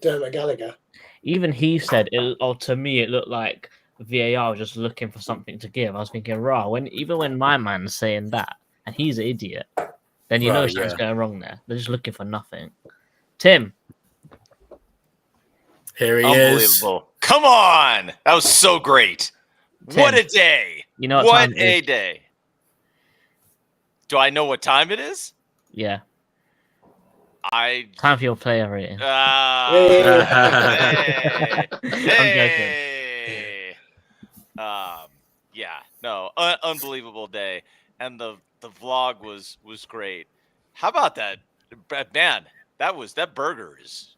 Dermot Gallagher. Even he said, to me, it looked like VAR was just looking for something to give. I was thinking, even when my man's saying that, and he's an idiot, then you know something's going wrong there. They're just looking for nothing. Tim. Here he Unbelievable. is. Come on. That was so great. Tim, what a day. You know what a day. Do I know what time it is? Yeah. Time for your player rating. Hey. Yeah. No. Unbelievable day. And the vlog was great. How about that? Man, that burger is...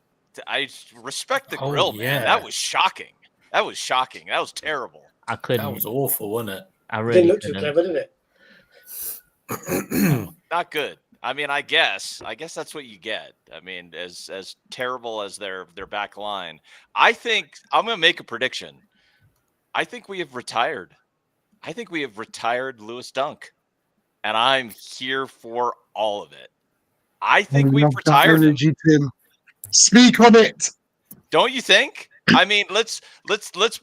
I respect the grill, man. That was shocking. That was terrible. I couldn't. That was awful, wasn't it? I really didn't look too clever, did it? Not good. I mean, I guess that's what you get. I mean, as terrible as their back line. I think I'm going to make a prediction. I think we have retired Lewis Dunk. and I'm here for all of it. I I think we've love that retired him. energy, Tim. Speak on it. Don't you think? I mean, let's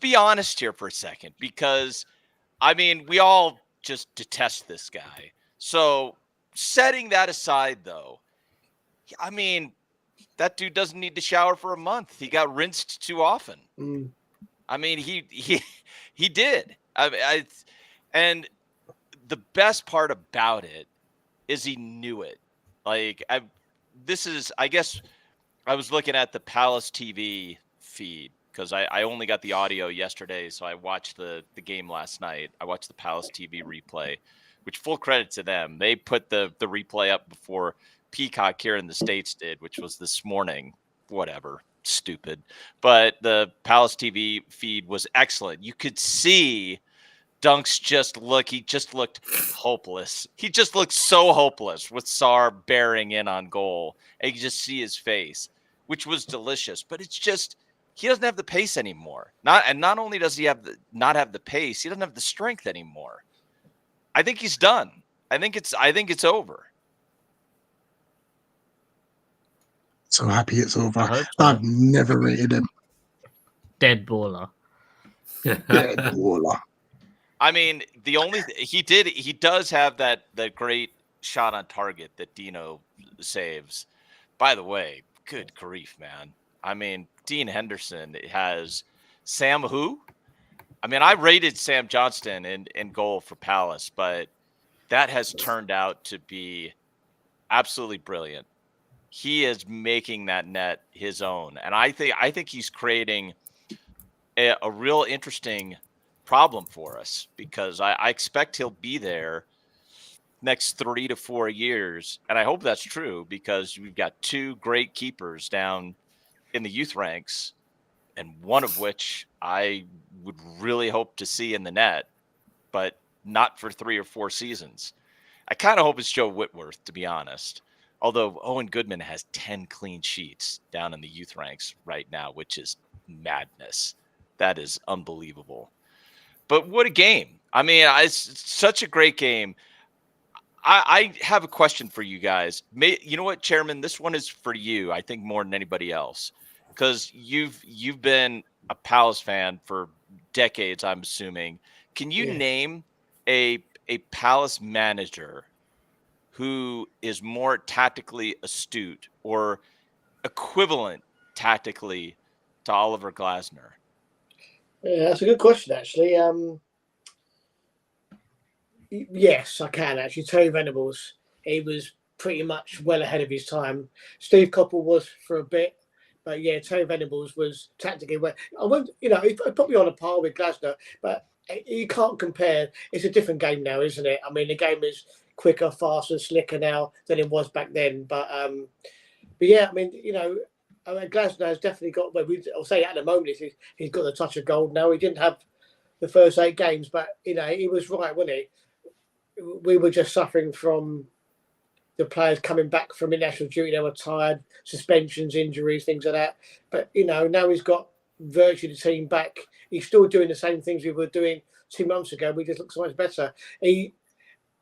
be honest here for a second, because I mean, we all just detest this guy. So, setting that aside though, I mean, that dude doesn't need to shower for a month. He got rinsed too often. I mean, he did. And the best part about it is he knew it. Like, I guess I was looking at the Palace TV feed because I only got the audio yesterday, so I watched the game last night. I watched the Palace TV replay, which, full credit to them. They put the replay up before Peacock here in the States did, which was this morning. Whatever. Stupid. But the Palace TV feed was excellent. You could see Dunks he just looked hopeless. He just looked so hopeless with Sarr bearing in on goal. And you could just see his face, which was delicious. But it's just, he doesn't have the pace anymore. Not only does he not have the pace, he doesn't have the strength anymore. I think he's done. I think it's over. So happy it's over. I hope so. I've never rated him. Dead baller. Dead baller. I mean, he does have that great shot on target that Dino saves. By the way, good grief, man. I mean, Dean Henderson has Sam who? I mean, I rated Sam Johnston in goal for Palace, but that has turned out to be absolutely brilliant. He is making that net his own. And I think he's creating a real interesting problem for us, because I expect he'll be there next 3 to 4 years. And I hope that's true, because we've got 2 great keepers down in the youth ranks, and one of which I would really hope to see in the net, but not for 3 or 4 seasons. I kind of hope it's Joe Whitworth, to be honest. Although Owen Goodman has 10 clean sheets down in the youth ranks right now, which is madness. That is unbelievable. But what a game. I mean, it's such a great game. I have a question for you guys. You know what, Chairman? This one is for you, I think, more than anybody else, because you've been a Palace fan for decades, I'm assuming. Can you name a Palace manager who is more tactically astute or equivalent tactically to Oliver Glasner? Yeah, that's a good question, actually. Yes, I can actually. Terry Venables, he was pretty much well ahead of his time. Steve Coppell was for a bit, but yeah, Terry Venables was tactically well. I won't, he's probably on a par with Glasner, but you can't compare. It's a different game now, isn't it? I mean, the game is quicker, faster, slicker now than it was back then. But yeah, I mean, Glasner has definitely got. Well, I'll say at the moment he's got the touch of gold now. He didn't have the first 8 games, but he was right, wasn't he? We were just suffering from the players coming back from international duty. They were tired, suspensions, injuries, things like that. But now he's got virtually the team back. He's still doing the same things we were doing 2 months ago. We just look so much better. And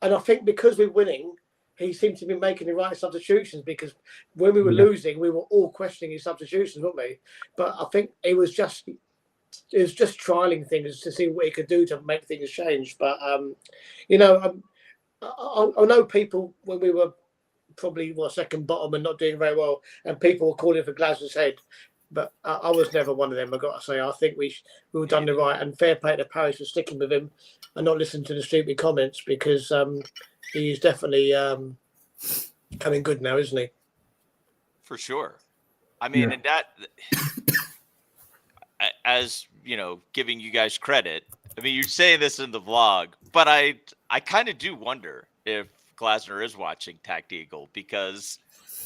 I think because we're winning, he seemed to be making the right substitutions, because when we were losing, we were all questioning his substitutions, weren't we? But I think it was just trialing things to see what he could do to make things change. But I know people, when we were probably second bottom and not doing very well, and people were calling for Glasner's head, but I was never one of them. I got to say, I think we were done the right, and fair play to Paris for sticking with him and not listening to the stupid comments, because he's definitely coming good now, isn't he? For sure. I mean, and that, as giving you guys credit. I mean, you're saying this in the vlog, but I kind of do wonder if Glasner is watching Tact Eagle, because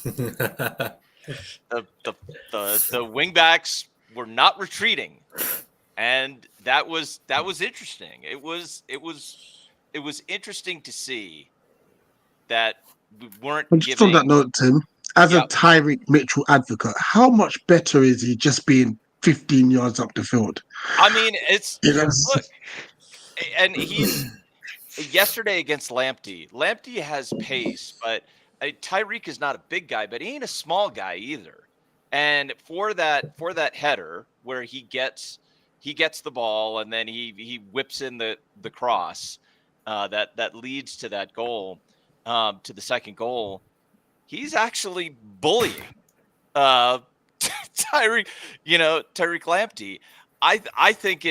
the wingbacks were not retreating, and that was interesting. It was interesting to see that we weren't Just on that note, Tim, as a Tyreek Mitchell advocate, how much better is he just being 15 yards up the field? I mean, it's look, and he's yesterday against Lamptey has pace, but Tyreek is not a big guy, but he ain't a small guy either. And for that header where he gets the ball and then he whips in the cross that leads to that goal, to the second goal, he's actually bullying Tyreek Lamptey. I think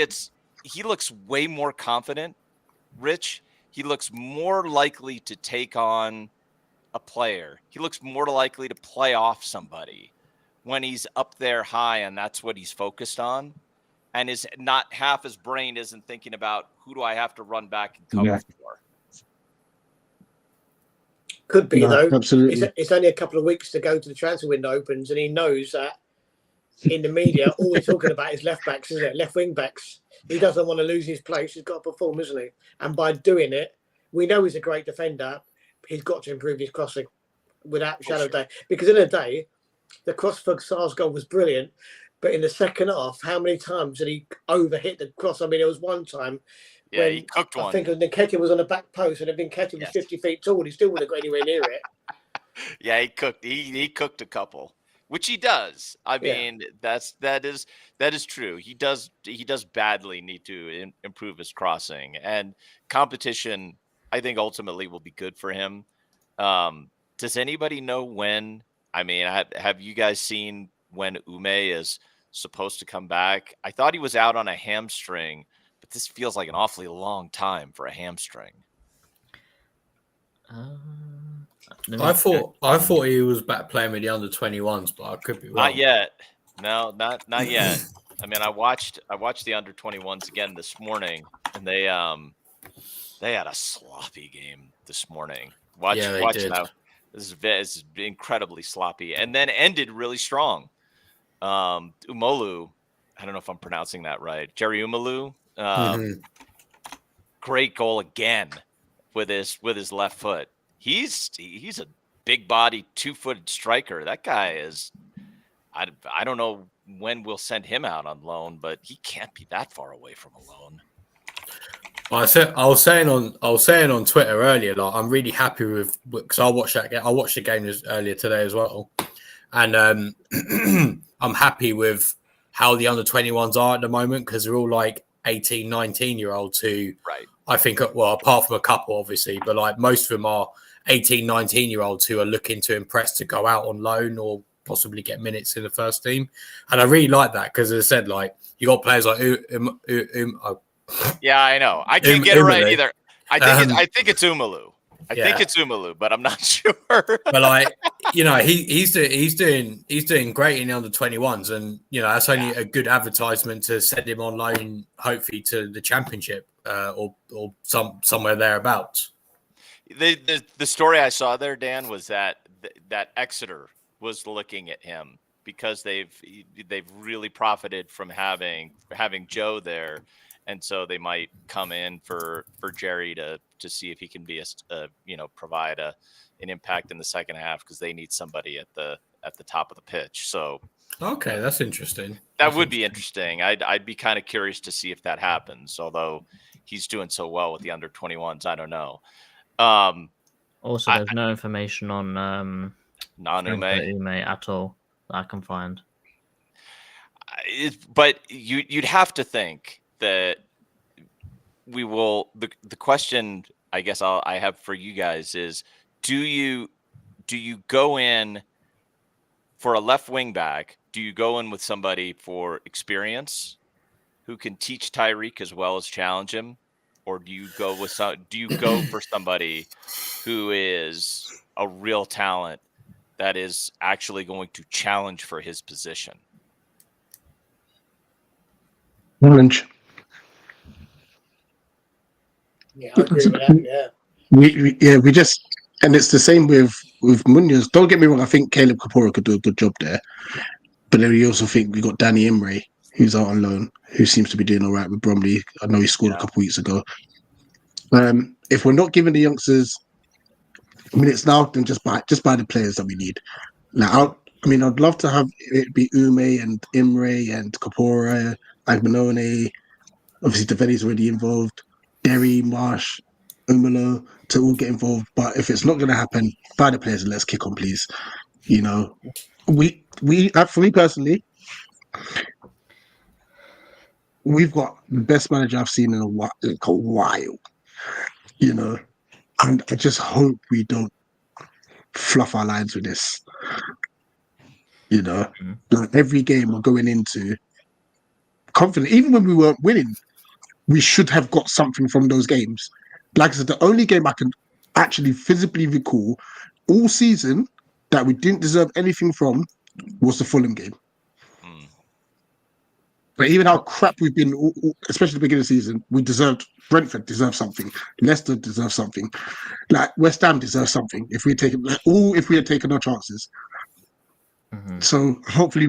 he looks way more confident, Rich. He looks more likely to take on a player. He looks more likely to play off somebody when he's up there high, and that's what he's focused on. And is not half his brain isn't thinking about who do I have to run back and cover for. Could be, though. Absolutely. It's only a couple of weeks to go to the transfer window opens, and he knows that in the media, all he's talking about is left backs, isn't it? Left wing backs. He doesn't want to lose his place. He's got to perform, isn't he? And by doing it, we know he's a great defender. He's got to improve his crossing without shadow of doubt. Because in a day, the cross for Sar's goal was brilliant. But in the second half, how many times did he overhit the cross? I mean, there was one time when he cooked one. I think Nketiah was on the back post, and if Nketiah was 50 feet tall, he still wouldn't have got anywhere near it. Yeah, he cooked. He cooked a couple, which he does. I mean, that is true. He does badly need to improve his crossing, and competition, I think, ultimately will be good for him. Does anybody know when? I mean, have you guys seen when Ume is supposed to come back? I thought he was out on a hamstring, but this feels like an awfully long time for a hamstring. I thought he was back playing with the under-21s, but I could be wrong. Not yet. No, not yet. I mean, I watched the under-21s again this morning, and they had a sloppy game this morning. Watch it out. This is incredibly sloppy, and then ended really strong. Umolu, I don't know if I'm pronouncing that right. Jerry Umolu, great goal again with his left foot. He's a big body, 2-footed striker. That guy is. I don't know when we'll send him out on loan, but he can't be that far away from a loan. I was saying on Twitter earlier, like I'm really happy with, because I watched that game. I watched the game earlier today as well, and I'm happy with how the under-21s are at the moment, because they're all like 18, 19-year-olds who, right. I think, well, apart from a couple, obviously, but like most of them are 18, 19-year-olds who are looking to impress to go out on loan or possibly get minutes in the first team. And I really like that, because as I said, like you got players like yeah, I know. I can't get it right either. I think it's Umalu. I think it's Umalu, but I'm not sure. But like, you know, he's doing great in the under-21s, and you know that's only a good advertisement to send him on loan, hopefully to the championship or somewhere thereabouts. The story I saw there, Dan, was that Exeter was looking at him because they've really profited from having Joe there. And so they might come in for Jerry to see if he can be provide an impact in the second half, because they need somebody at the top of the pitch. So okay, that's interesting. That would be interesting. I'd be kind of curious to see if that happens. Although he's doing so well with the under-21s, I don't know. Also, there's no information on non-Ume at all that I can find. But you'd have to think that we will. The question I guess I have for you guys is: do you go in for a left wing back? Do you go in with somebody for experience who can teach Tyreek as well as challenge him, or do you go for somebody who is a real talent that is actually going to challenge for his position? Challenge. Yeah, I agree with that. Yeah. We just, and it's the same with Munoz. Don't get me wrong. I think Caleb Kapora could do a good job there, but then we also think we got Danny Imre, who's out on loan, who seems to be doing all right with Bromley. I know he scored a couple weeks ago. If we're not giving the youngsters minutes now, then just buy the players that we need. Now, I'd love to have it be Ume and Imre and Kapora, Agbenone. Obviously, Develli's already involved. Derry, Marsh. Umalo to all get involved. But if it's not going to happen, buy the players and let's kick on, please. You know, we for me personally, we've got the best manager I've seen in a while. You know, and I just hope we don't fluff our lines with this. You know, like every game we're going into confident. Even when we weren't winning, we should have got something from those games. Like I said, the only game I can actually physically recall all season that we didn't deserve anything from was the Fulham game. But even how crap we've been, especially at the beginning of the season, Brentford deserved something. Leicester deserved something. Like West Ham deserved something if we had taken our chances. So hopefully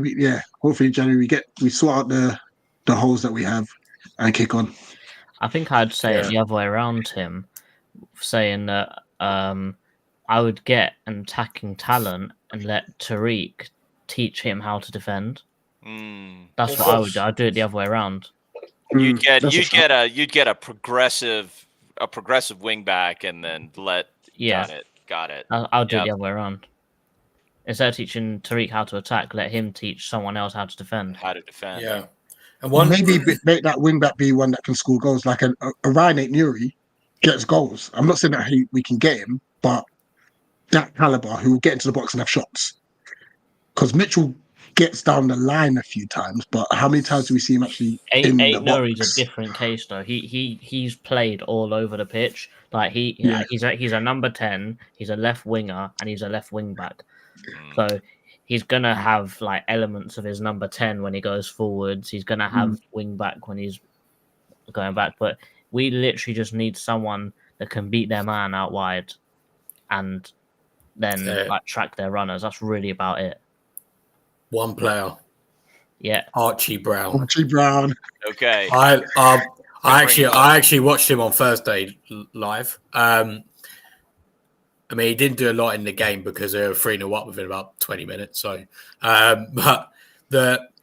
hopefully in January we sort out the holes that we have and kick on. I think I'd say it the other way around, Tim, saying that I would get an attacking talent and let Tariq teach him how to defend. That's what I would do. I'd do it the other way around. You'd get a progressive wing back and then got it. I'll do it the other way around. Instead of teaching Tariq how to attack, let him teach someone else how to defend. Yeah. And maybe make that wing back be one that can score goals, like a Ryan Nuri gets goals. I'm not saying that we can get him, but that caliber who will get into the box and have shots. Because Mitchell gets down the line a few times, but how many times do we see him actually in the box? Nuri's a different case though. He's played all over the pitch. Like he's a number 10, he's a left winger, and he's a left wing back. So he's gonna have like elements of his number 10 when he goes forwards. He's gonna have wing back when he's going back. But we literally just need someone that can beat their man out wide, and then like track their runners. That's really about it. One player. Yeah. Archie Brown. Okay. I actually watched him on Thursday live. I mean, he didn't do a lot in the game because they were 3-0 up within about 20 minutes. So, but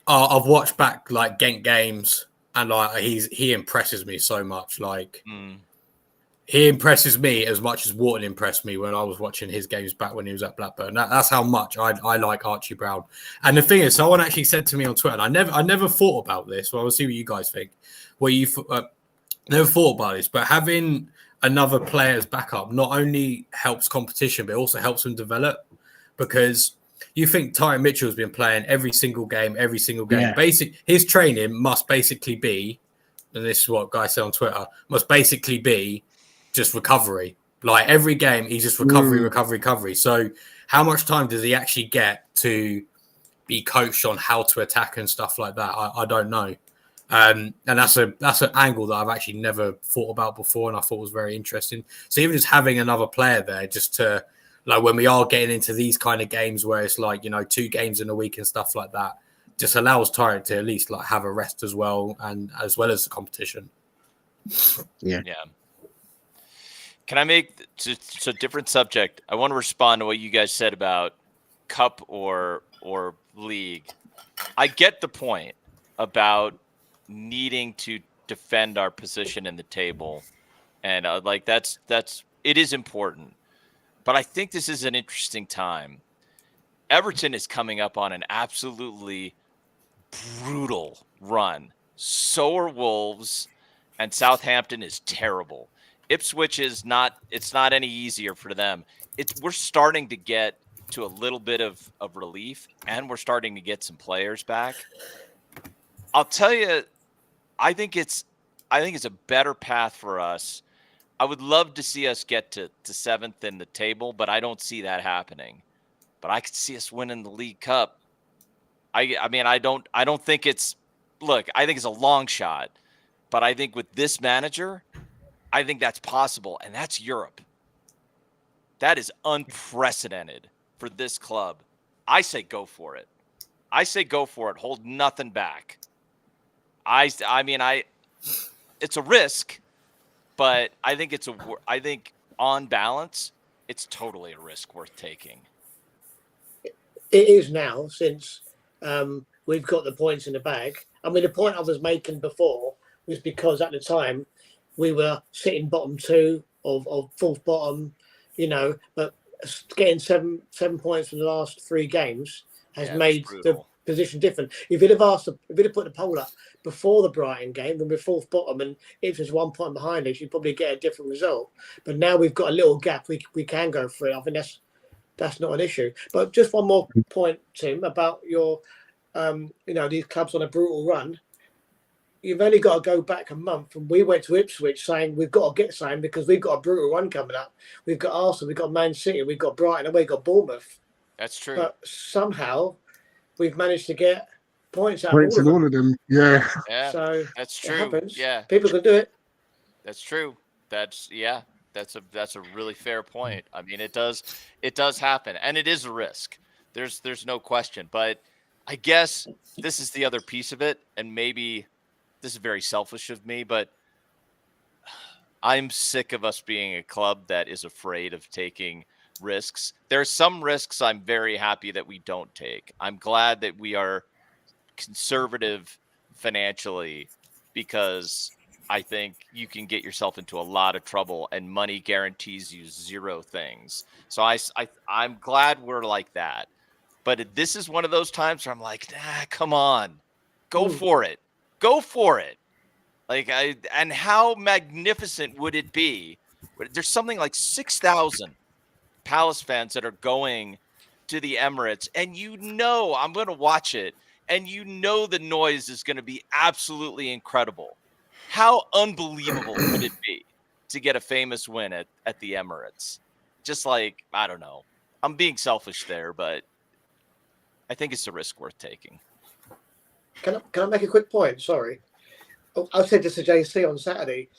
I've watched back like Genk games, and like he impresses me so much. Like he impresses me as much as Wharton impressed me when I was watching his games back when he was at Blackburn. That's how much I like Archie Brown. And the thing is, someone actually said to me on Twitter, and I never thought about this. Well, I'll see what you guys think. Well, you never thought about this, but having another player's backup not only helps competition, but also helps them develop. Because you think Tyron Mitchell's been playing every single game. Yeah. His training must basically be, and this is what guys say on Twitter, must basically be just recovery. Like every game, he's just recovery. So how much time does he actually get to be coached on how to attack and stuff like that? I don't know. And that's an angle that I've actually never thought about before, and I thought was very interesting. So even just having another player there, just to like when we are getting into these kind of games where it's like 2 games in a week and stuff like that, just allows Tyrant to at least like have a rest as well, and as well as the competition. Yeah. Can I make it's a different subject? I want to respond to what you guys said about cup or league. I get the point about needing to defend our position in the table, and like that's it is important. But I think this is an interesting time. Everton is coming up on an absolutely brutal run. So are Wolves, and Southampton is terrible. Ipswich is not. It's not any easier for them. We're starting to get to a little bit of relief, and we're starting to get some players back. I'll tell you, I think it's a better path for us. I would love to see us get to 7th in the table, but I don't see that happening. But I could see us winning the League Cup. I mean, I don't think it's I think it's a long shot, but I think with this manager, I think that's possible, and that's Europe. That is unprecedented for this club. I say go for it. Hold nothing back. I mean, it's a risk, but I think on balance, it's totally a risk worth taking. It is now, since we've got the points in the bag. I mean, the point I was making before was because at the time we were sitting bottom 2 of fourth bottom, but getting seven points from the last 3 games has made the position different. If you'd have put the poll up before the Brighton game, then we're fourth bottom, and if there's 1 point behind us, you'd probably get a different result. But now we've got a little gap. We can go for it. I think that's not an issue. But just one more point, Tim, about your, these clubs on a brutal run. You've only got to go back a month, and we went to Ipswich saying we've got to get something because we've got a brutal run coming up. We've got Arsenal, we've got Man City, we've got Brighton, and we've got Bournemouth. That's true. But somehow we've managed to get points out Points in all of them. Yeah. So that's true. It happens. Yeah. People can do it. That's true. That's a really fair point. I mean, it does happen, and it is a risk. There's no question. But I guess this is the other piece of it, and maybe this is very selfish of me, but I'm sick of us being a club that is afraid of taking risks. There are some risks I'm very happy that we don't take. I'm glad that we are conservative financially, because I think you can get yourself into a lot of trouble, and money guarantees you 0 things. So I'm glad we're like that. But this is one of those times where I'm like, come on, go for it. Go for it. And how magnificent would it be? There's something like 6,000 Palace fans that are going to the Emirates, and I'm going to watch it, and the noise is going to be absolutely incredible. How unbelievable would it be to get a famous win at the Emirates? Just I don't know. I'm being selfish there, but I think it's a risk worth taking. Can I make a quick point? Sorry. I said this to JC on Saturday.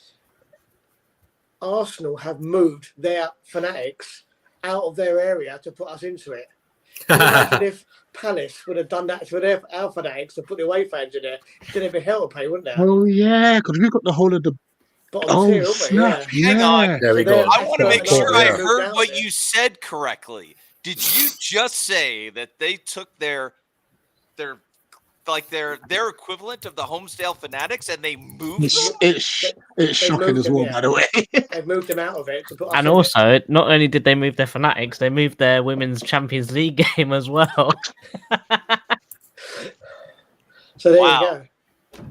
Arsenal have moved their fanatics out of their area to put us into it. Imagine if Palace would have done that to our fanatics to put the away fans in there. They'd have been hell to pay, wouldn't they? Oh, yeah, because we've got the whole of the bottom tier, haven't we? Yeah. Hang on. There we go. I want to make sure I Yeah. heard what you said correctly. Did you just say that they took their equivalent of the Homesdale Fanatics and they moved them? It's shocking as well, by the way. They moved them out of it to put us And in also, it. not only did they move their fanatics, they moved their Women's Champions League game as well. So there Wow. you go.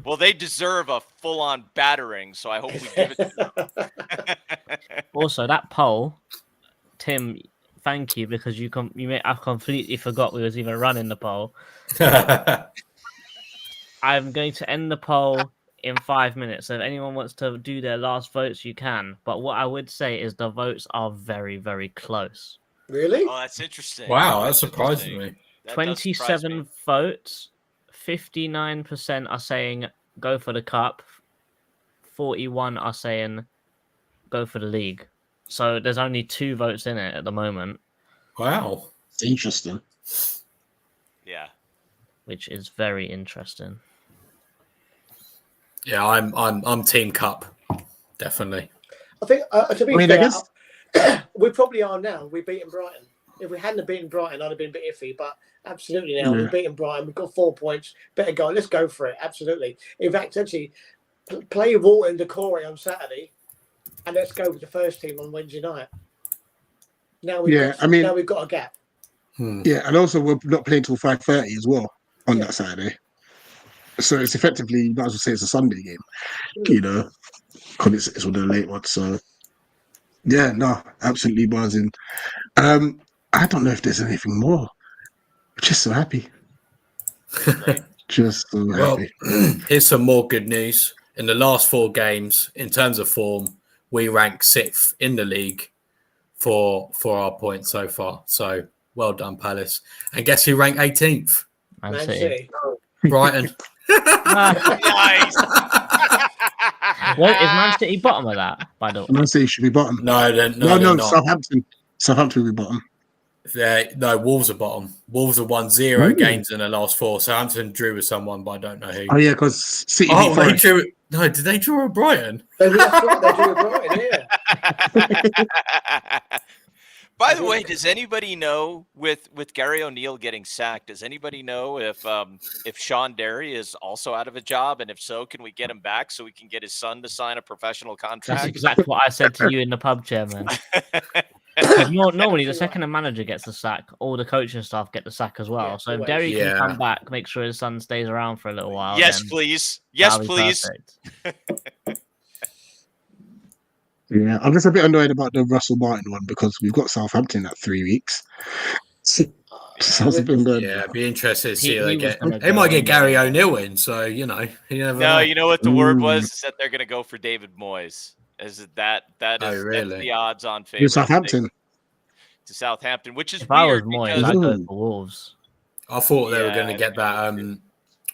Well, they deserve a full-on battering, so I hope we give it to them. Also, that poll, Tim, thank you, because I completely forgot we was even running the poll. I'm going to end the poll in 5 minutes. So if anyone wants to do their last votes, you can. But what I would say is the votes are very, very close. Really? Oh, that's interesting. Wow, that surprises me. That does surprise 27 me. votes, 59% are saying go for the cup, 41 are saying go for the league. So there's only 2 votes in it at the moment, Wow. It's interesting. Yeah. which is very interesting. Yeah, I'm Team Cup, definitely. I think, to be I mean, fair, I guess- we probably are now. We've beaten Brighton. If we hadn't have beaten Brighton, I'd have been a bit iffy. But absolutely now, we've beaten Brighton. We've got 4 points. Better go. Let's go for it. Absolutely. In fact, actually, play Walton and Decore on Saturday, and let's go with the first team on Wednesday night. Now we've got a gap. Yeah, and also we're not playing till 5:30 as well on that Saturday. So it's effectively, you might as well say it's a Sunday game, because it's one of the late ones. So yeah, no, absolutely buzzing. I don't know if there's anything more. I'm just so happy. Just so happy. Here's some more good news. In the last 4 games, in terms of form, we rank 6th in the league for our points so far. So well done, Palace. And guess who ranked 18th? Man City. Brighton. Nice. Well, is Man City bottom of that, by the way? Man City should be bottom. No, they're No, not. Southampton will be bottom. No, Wolves are bottom. Wolves have won 0 games in the last 4. Southampton drew with someone, but I don't know who. Oh yeah, because City. Oh, they drew. No, did they draw with Brighton? They drew with Brighton, yeah. By the way, does anybody know with Gary O'Neill getting sacked? Does anybody know if Sean Derry is also out of a job, and if so, can we get him back so we can get his son to sign a professional That's contract? exactly what I said to you in the pub, Chairman. Normally, the second a manager gets the sack, all the coaching staff get the sack as well. Yeah, So if always. Derry can Yeah. come back, make sure his son stays around for a little while. Yes, then please. Yes, that'll be please. perfect. Yeah, I'm just a bit annoyed about the Russell Martin one because we've got Southampton at 3 weeks. So I was a bit annoyed. Yeah, be interested to see He how they was get. gonna They go might get Gary anyway. O'Neill in, so you know. You never No, know. you know what the word Mm. was? Is that they're going to go for David Moyes. Is that Oh, that's really? the odds-on To favorite Southampton. to Southampton, which is If I was weird Moyes, because I'd go Mm. for Wolves. I thought they were Yeah, going to I get think I that. would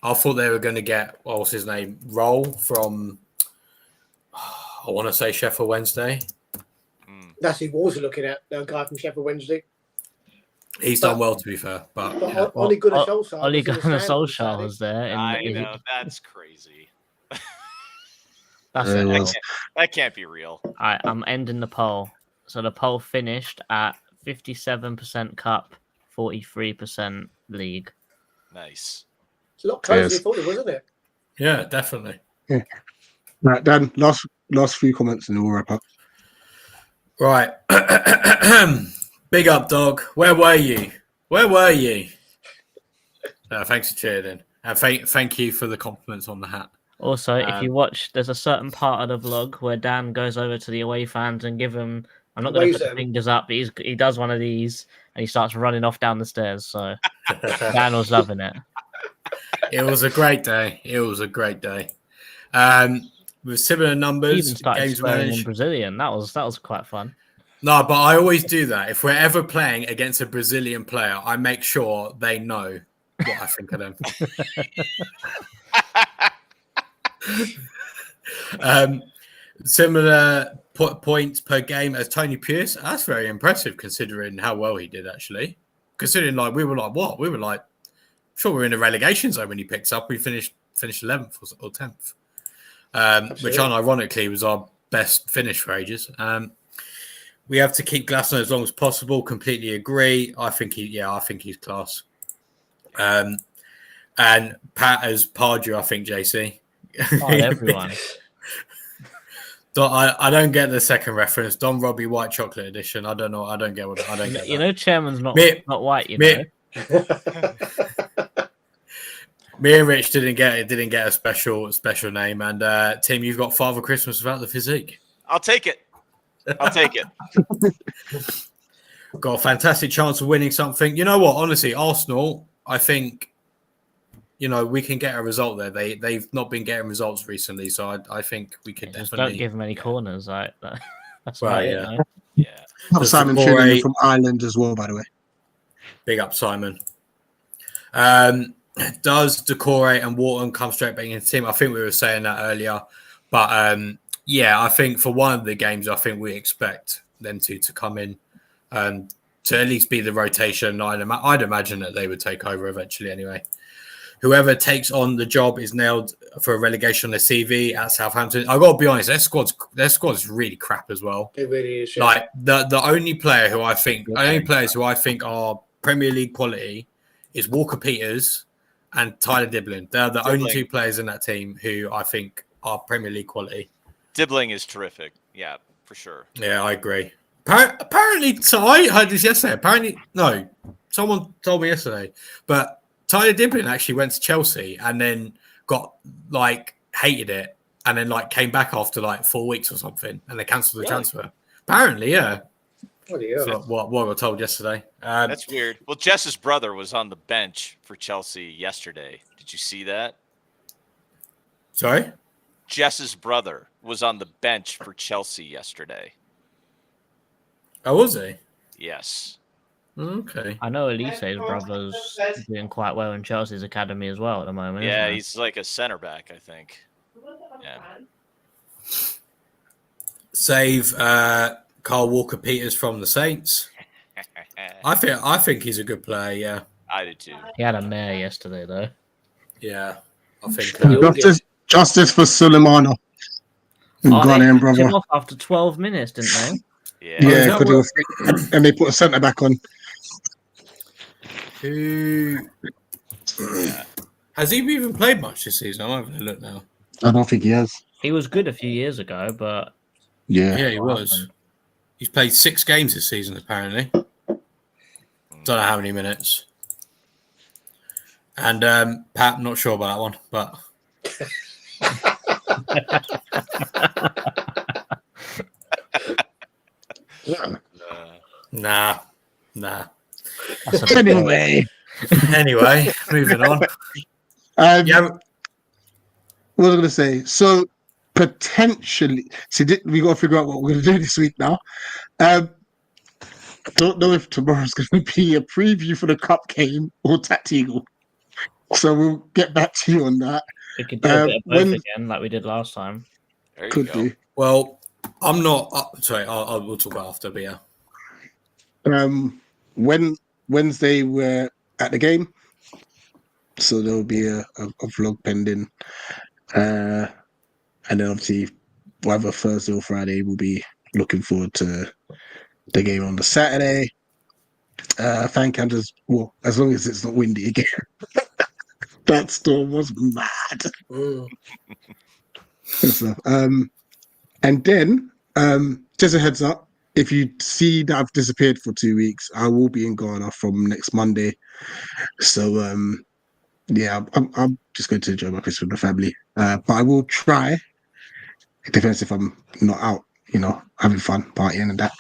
I thought they were going to get what's his name, Roll from. I want to say Sheffield Wednesday. That's who Wolves are looking at. The guy from Sheffield Wednesday. He's done well, to be fair, but But yeah. Ole Gunnar Solskjaer. Ole was in the Gunnar stands on Solskjaer Saturday. was there. I know that's crazy. That's Yeah, it. it was. That can't be real. Alright, I'm ending the poll. So the poll finished at 57% cup, 43% league. Nice. It's a lot closer Yes. than you thought it was, isn't it? Yeah, definitely. Right, Dan, last few comments and then we'll wrap up. Right. Big up, dog. Where were you? Where were you? Thanks for cheering. And thank you for the compliments on the hat. Also, if you watch, there's a certain part of the vlog where Dan goes over to the away fans and give them. I'm not going to Waves put the them. fingers up, but he does one of these and he starts running off down the stairs. So Dan was loving it. It was a great day. It was a great day. With similar He numbers, even started games swearing in managed. Brazilian. That was quite fun. No, but I always do that. If we're ever playing against a Brazilian player, I make sure they know what I think of them. Similar points per game as Tony Pierce. That's very impressive considering how well he did, actually. Considering we were like, what? We were like, sure, we're in the relegation zone when he picks up. We finished 11th or 10th, which unironically was our best finish for ages. We have to keep Glasner as long as possible. Completely agree. I think he's class. And Pat as Pardew, I think, JC. Oh, everyone. I don't get the second reference. Don Robbie White Chocolate Edition. I don't know. I don't get what. I don't get. You that. know, Chairman's not white. You me- know. Me and Rich didn't get a special name. And Tim, you've got Father Christmas without the physique. I'll take it. Got a fantastic chance of winning something. You know what? Honestly, Arsenal, I think, we can get a result there. They've not been getting results recently, so I think we could Just definitely don't give him any corners. Right? That's Right, right. yeah. You know? Yeah. Simon Decore- tuning in from Ireland as well, by the way. Big up, Simon. Does Decore and Wharton come straight back into the team? I think we were saying that earlier. But, I think for one of the games, I think we expect them to come in to at least be the rotation. I'd imagine that they would take over eventually anyway. Whoever takes on the job is nailed for a relegation on their CV at Southampton. I've got to be honest, their squad's really crap as well. It really is. Yeah. Like the only players who I think are Premier League quality is Walker Peters and Tyler Diblin. They're the only two players in that team who I think are Premier League quality. Dibbling is terrific. Yeah, for sure. Yeah, I agree. Apparently, so I heard this yesterday. Apparently, no, someone told me yesterday, but Tyler Diblin actually went to Chelsea and then got hated it and then came back after 4 weeks or something and they cancelled the transfer. Apparently, yeah. So what I got told yesterday. That's weird. Well, Jess's brother was on the bench for Chelsea yesterday. Did you see that? Sorry? Jess's brother was on the bench for Chelsea yesterday. Oh, was he? Yes. Okay. I know Elise's brother's doing quite well in Chelsea's academy as well at the moment. Yeah, isn't he? he's like a center back, I think. Yeah. Save Carl Walker Peters from the Saints. I think he's a good player. Yeah. I did too. He had a mare yesterday, though. Yeah. I think. Justice for Suleimano. Oh, they Ghanaian took him brother. off after 12 minutes, didn't they? Yeah, that because and they put a centre back on. Who has he even played much this season? I'm having a look now. I don't think he has. He was good a few years ago, but Yeah, he was. He's played 6 games this season, apparently. Don't know how many minutes. And Pat, not sure about that one, but nah. Anyway, moving on. Yeah. What was I going to say? So potentially, we got to figure out what we're going to do this week now. I don't know if tomorrow's going to be a preview for the cup game or tactical. So we'll get back to you on that. we could do a bit of both again, like we did last time. There you Could go. do. Well, I'm not. Sorry, we'll talk about after. But yeah. When Wednesday we're at the game, so there'll be a vlog pending, and then obviously whether Thursday or Friday we'll be looking forward to the game on the Saturday. Fan counters, well, as long as it's not windy again. That storm was mad. So, and then just a heads up, if you see that I've disappeared for 2 weeks, I will be in Ghana from next Monday. So yeah, I'm just going to enjoy my Christmas with the family. But I will try. It depends if I'm not out, having fun, partying and that.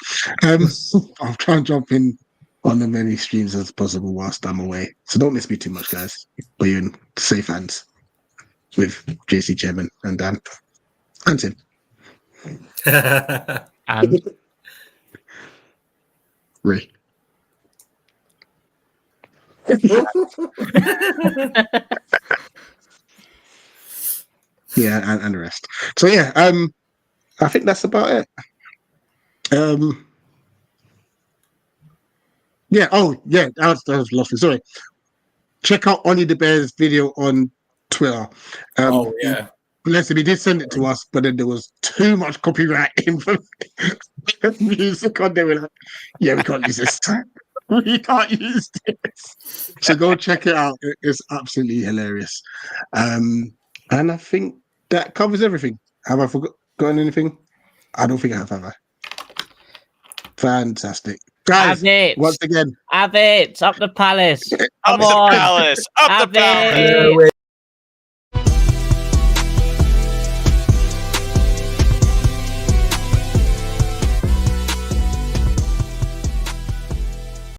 I'll try and jump in on as many streams as possible whilst I'm away. So don't miss me too much, guys. But you're in safe hands with JC Chairman and Dan and Tim. And Ray. Yeah, and the rest. So yeah, I think that's about it. Yeah. Oh, yeah. That was lost me. Sorry. Check out Oni the Bear's video on Twitter. Oh yeah. Listen, he did send it to us, but then there was too much copyright music on there. We're like, yeah, we can't use this. We can't use this. So go check it out. It's absolutely hilarious. And I think that covers everything. Have I forgotten anything? I don't think I have I? Fantastic. Guys, once again. Have it! Up the palace! Up the palace! Up the palace! Have it!